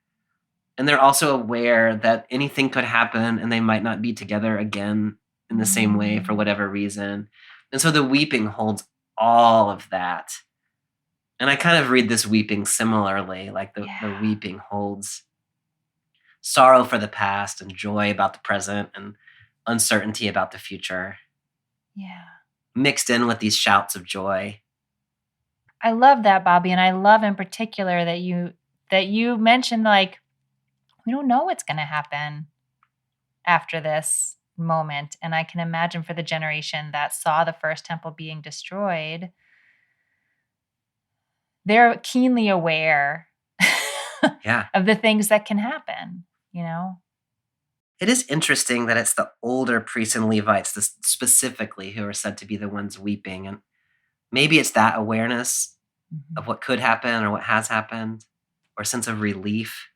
and they're also aware that anything could happen and they might not be together again in the same way for whatever reason. And so the weeping holds all of that. And I kind of read this weeping similarly, like the weeping holds sorrow for the past and joy about the present and uncertainty about the future. Yeah. Mixed in with these shouts of joy. I love that, Bobby. And I love in particular that you mentioned, like, we don't know what's going to happen after this moment. And I can imagine for the generation that saw the first temple being destroyed, they're keenly aware of the things that can happen, It is interesting that it's the older priests and Levites specifically who are said to be the ones weeping. And maybe it's that awareness of what could happen or what has happened, or a sense of relief,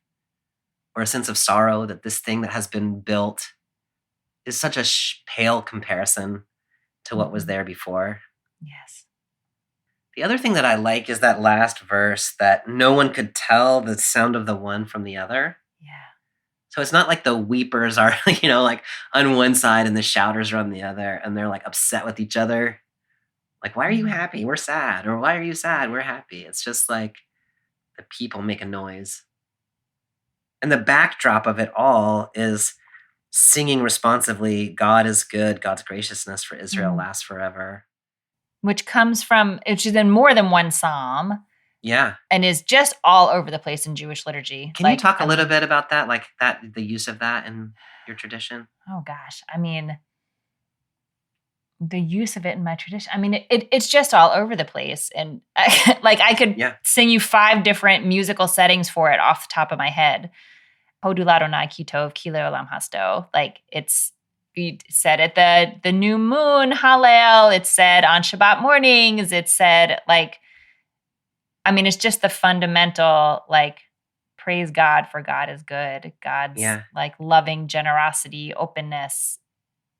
or a sense of sorrow that this thing that has been built is such a pale comparison to what was there before. Yes. The other thing that I like is that last verse, that no one could tell the sound of the one from the other. Yeah. So it's not like the weepers are, like on one side and the shouters are on the other, and they're like upset with each other. Like, why are you happy? We're sad. Or why are you sad? We're happy. It's just like the people make a noise. And the backdrop of it all is singing responsively, God is good, God's graciousness for Israel lasts forever. Which is in more than one psalm. Yeah. And is just all over the place in Jewish liturgy. Can you talk a little bit about that, like the use of that in your tradition? Oh gosh. I mean, the use of it in my tradition. I mean, it's just all over the place. And I could sing you 5 different musical settings for it off the top of my head. Hodu Ladonai Ki Tov Ki Le'olam Hasto. Like it's said at the new moon, Hallel. It's said on Shabbat mornings. It's said it's just the fundamental, praise God for God is good. God's loving generosity, openness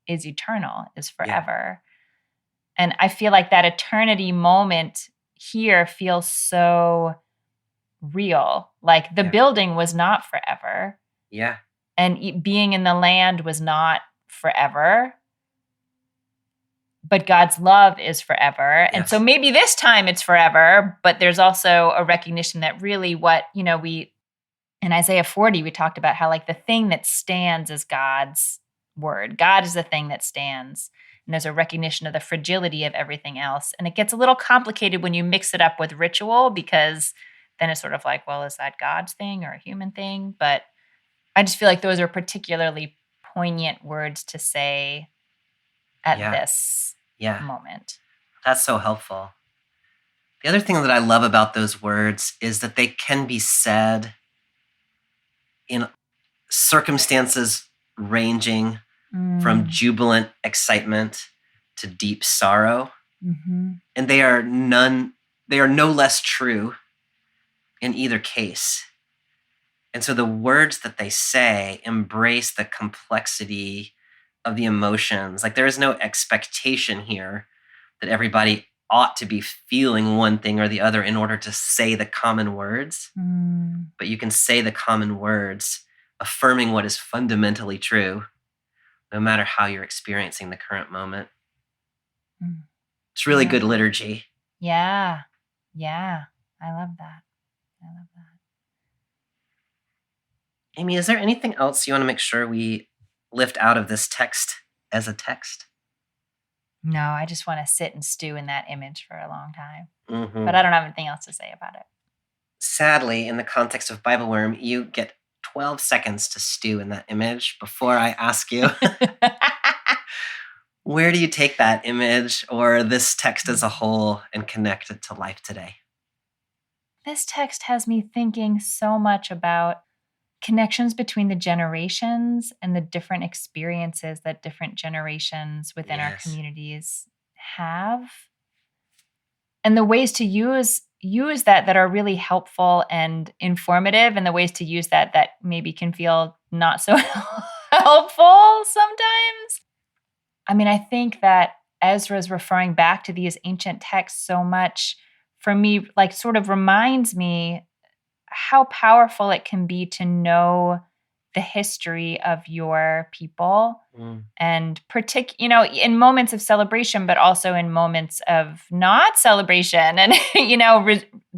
is eternal, is forever. Yeah. And I feel like that eternity moment here feels so real. Like the building was not forever. Yeah. And being in the land was not forever. But God's love is forever. Yes. And so maybe this time it's forever, but there's also a recognition that really in Isaiah 40, we talked about how the thing that stands is God's word. God is the thing that stands. And there's a recognition of the fragility of everything else. And it gets a little complicated when you mix it up with ritual, because then it's sort of well, is that God's thing or a human thing? But I just feel like those are particularly poignant words to say at this moment. That's so helpful. The other thing that I love about those words is that they can be said in circumstances ranging from jubilant excitement to deep sorrow. Mm-hmm. And they are no less true in either case. And so the words that they say embrace the complexity of the emotions. There is no expectation here that everybody ought to be feeling one thing or the other in order to say the common words. But you can say the common words affirming what is fundamentally true, no matter how you're experiencing the current moment. It's really good liturgy. Yeah. Yeah. I love that. Amy, is there anything else you want to make sure we lift out of this text as a text? No, I just want to sit and stew in that image for a long time. Mm-hmm. But I don't have anything else to say about it. Sadly, in the context of Bible Worm, you get 12 seconds to stew in that image before I ask you. Where do you take that image or this text as a whole and connect it to life today? This text has me thinking so much about connections between the generations and the different experiences that different generations within our communities have, and the ways to use that are really helpful and informative, and the ways to use that maybe can feel not so helpful sometimes. I think that Ezra's referring back to these ancient texts so much, for me, sort of reminds me how powerful it can be to know the history of your people, and in moments of celebration, but also in moments of not celebration, and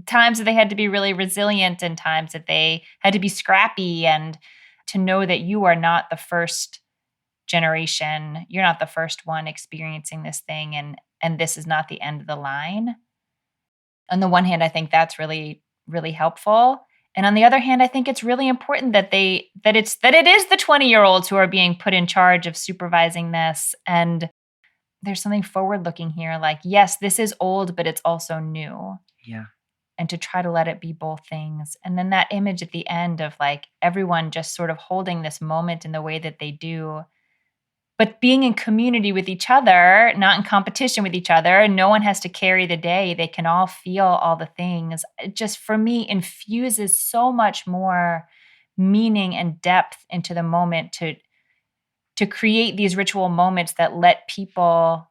times that they had to be really resilient and times that they had to be scrappy, and to know that you are not the first generation, you're not the first one experiencing this thing, and this is not the end of the line. On the one hand, I think that's really, really helpful. And on the other hand, I think it's really important that it is the 20-year-olds who are being put in charge of supervising this. And there's something forward-looking here, yes, this is old, but it's also new. Yeah. And to try to let it be both things. And then that image at the end of everyone just sort of holding this moment in the way that they do, but being in community with each other, not in competition with each other. No one has to carry the day. They can all feel all the things. It just, for me, infuses so much more meaning and depth into the moment to create these ritual moments that let people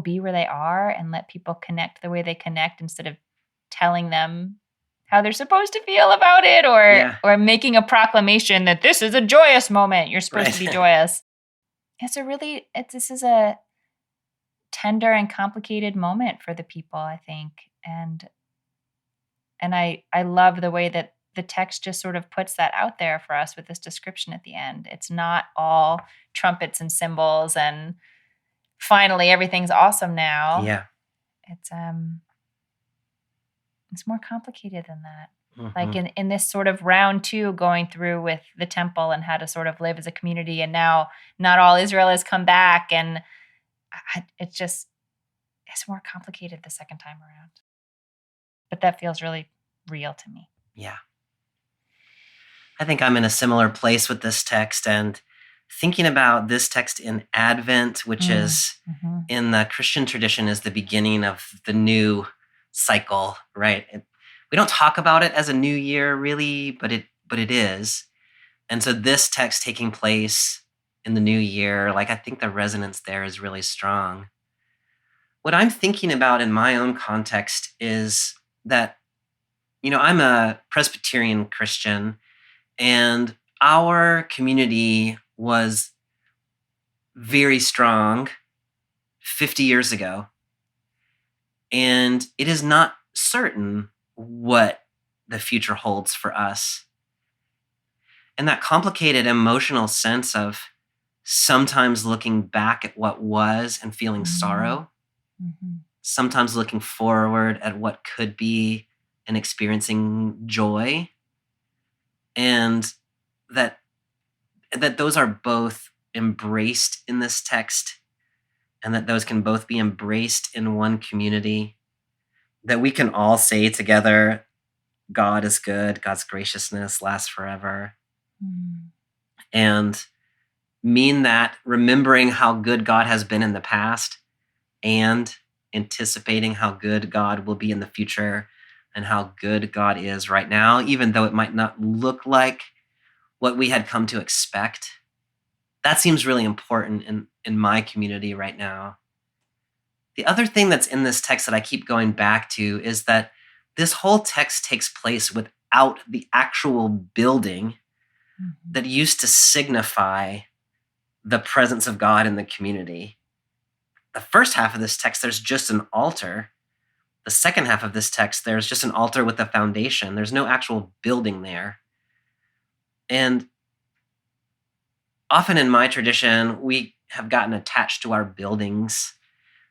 be where they are and let people connect the way they connect, instead of telling them how they're supposed to feel about it, or making a proclamation that this is a joyous moment. You're supposed to be joyous. This is a tender and complicated moment for the people, I think. And I love the way that the text just sort of puts that out there for us with this description at the end. It's not all trumpets and cymbals and finally everything's awesome now. Yeah. It's more complicated than that. Mm-hmm. Like in this sort of round 2 going through with the temple and how to sort of live as a community, and now not all Israel has come back, and it's more complicated the second time around. But that feels really real to me. Yeah. I think I'm in a similar place with this text, and thinking about this text in Advent, which is in the Christian tradition is the beginning of the new cycle, right? We don't talk about it as a new year really, but it is. And so this text taking place in the new year, like I think the resonance there is really strong. What I'm thinking about in my own context is that, I'm a Presbyterian Christian, and our community was very strong 50 years ago. And it is not certain what the future holds for us. And that complicated emotional sense of sometimes looking back at what was and feeling sorrow, sometimes looking forward at what could be and experiencing joy, and that those are both embraced in this text, and that those can both be embraced in one community, that we can all say together, God is good, God's graciousness lasts forever, and mean that remembering how good God has been in the past and anticipating how good God will be in the future and how good God is right now, even though it might not look like what we had come to expect. That seems really important in my community right now. The other thing that's in this text that I keep going back to is that this whole text takes place without the actual building that used to signify the presence of God in the community. The first half of this text, there's just an altar. The second half of this text, there's just an altar with a foundation. There's no actual building there. And often in my tradition, we have gotten attached to our buildings.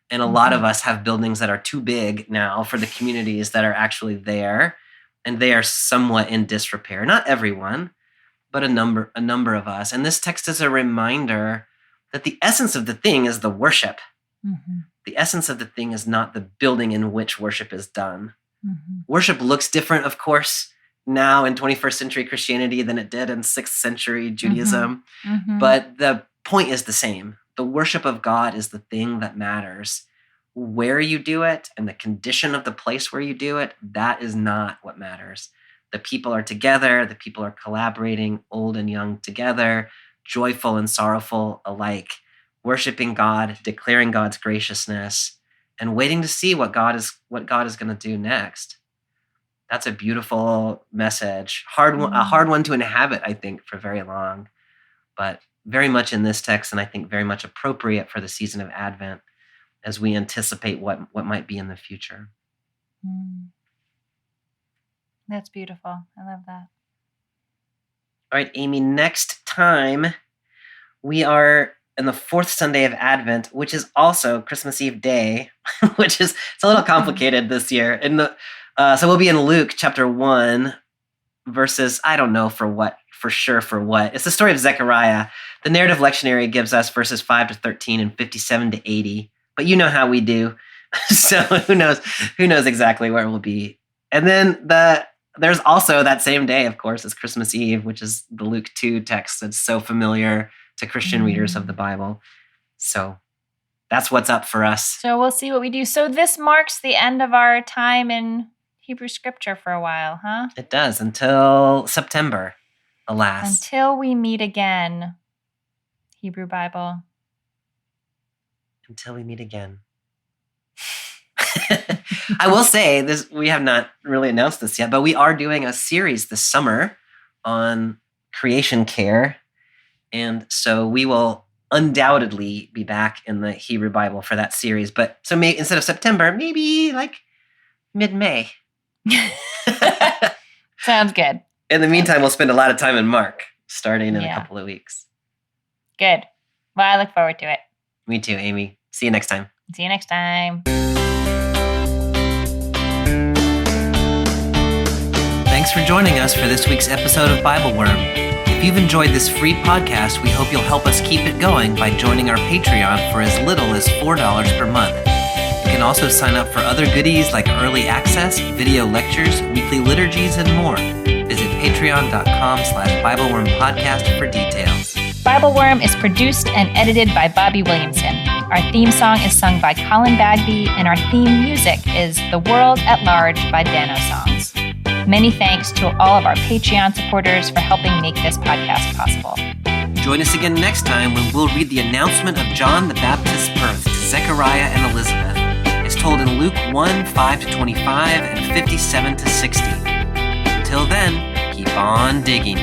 And a lot of us have buildings that are too big now for the communities that are actually there. And they are somewhat in disrepair. Not everyone, but a number of us. And this text is a reminder that the essence of the thing is the worship. The essence of the thing is not the building in which worship is done. Worship looks different, of course, now in 21st century Christianity than it did in 6th century Judaism. But the point is the same. The worship of God is the thing that matters. Where you do it and the condition of the place where you do it, that is not what matters. The people are together. The people are collaborating, old and young together, joyful and sorrowful alike, worshiping God, declaring God's graciousness, and waiting to see what God is going to do next. That's a beautiful message. A hard one to inhabit, I think, for very long, but very much in this text, and I think very much appropriate for the season of Advent as we anticipate what might be in the future. That's beautiful. I love that. All right, Amy, next time we are in the 4th Sunday of Advent, which is also Christmas Eve day, it's a little complicated this year. So we'll be in Luke chapter 1, verses, I don't know for sure. It's the story of Zechariah. The narrative lectionary gives us verses 5 to 13 and 57 to 80, but you know how we do. So who knows exactly where we'll be. And then there's also that same day, of course, as Christmas Eve, which is the Luke 2 text that's so familiar to Christian readers of the Bible. So that's what's up for us. So we'll see what we do. So this marks the end of our time in Hebrew scripture for a while, huh? It does, until September, alas. Until we meet again, Hebrew Bible. Until we meet again. I will say this, we have not really announced this yet, but we are doing a series this summer on creation care. And so we will undoubtedly be back in the Hebrew Bible for that series. But so maybe instead of September, maybe like mid-May. Sounds good. In the meantime, we'll spend a lot of time in Mark, starting in a Yeah. couple of weeks. Good. Well, I look forward to it. Me too, Amy. See you next time. See you next time. Thanks for joining us for this week's episode of Bible Worm. If you've enjoyed this free podcast, we hope you'll help us keep it going by joining our Patreon for as little as $4 per month. You can also sign up for other goodies like early access, video lectures, weekly liturgies, and more. Visit patreon.com/BibleWormPodcast for details. Bible Worm is produced and edited by Bobby Williamson. Our theme song is sung by Colin Bagby, and our theme music is The World at Large by Dano Songs. Many thanks to all of our Patreon supporters for helping make this podcast possible. Join us again next time when we'll read the announcement of John the Baptist's birth to Zechariah and Elizabeth. It's told in Luke 1:5-25 and 57-60. Until then, keep on digging.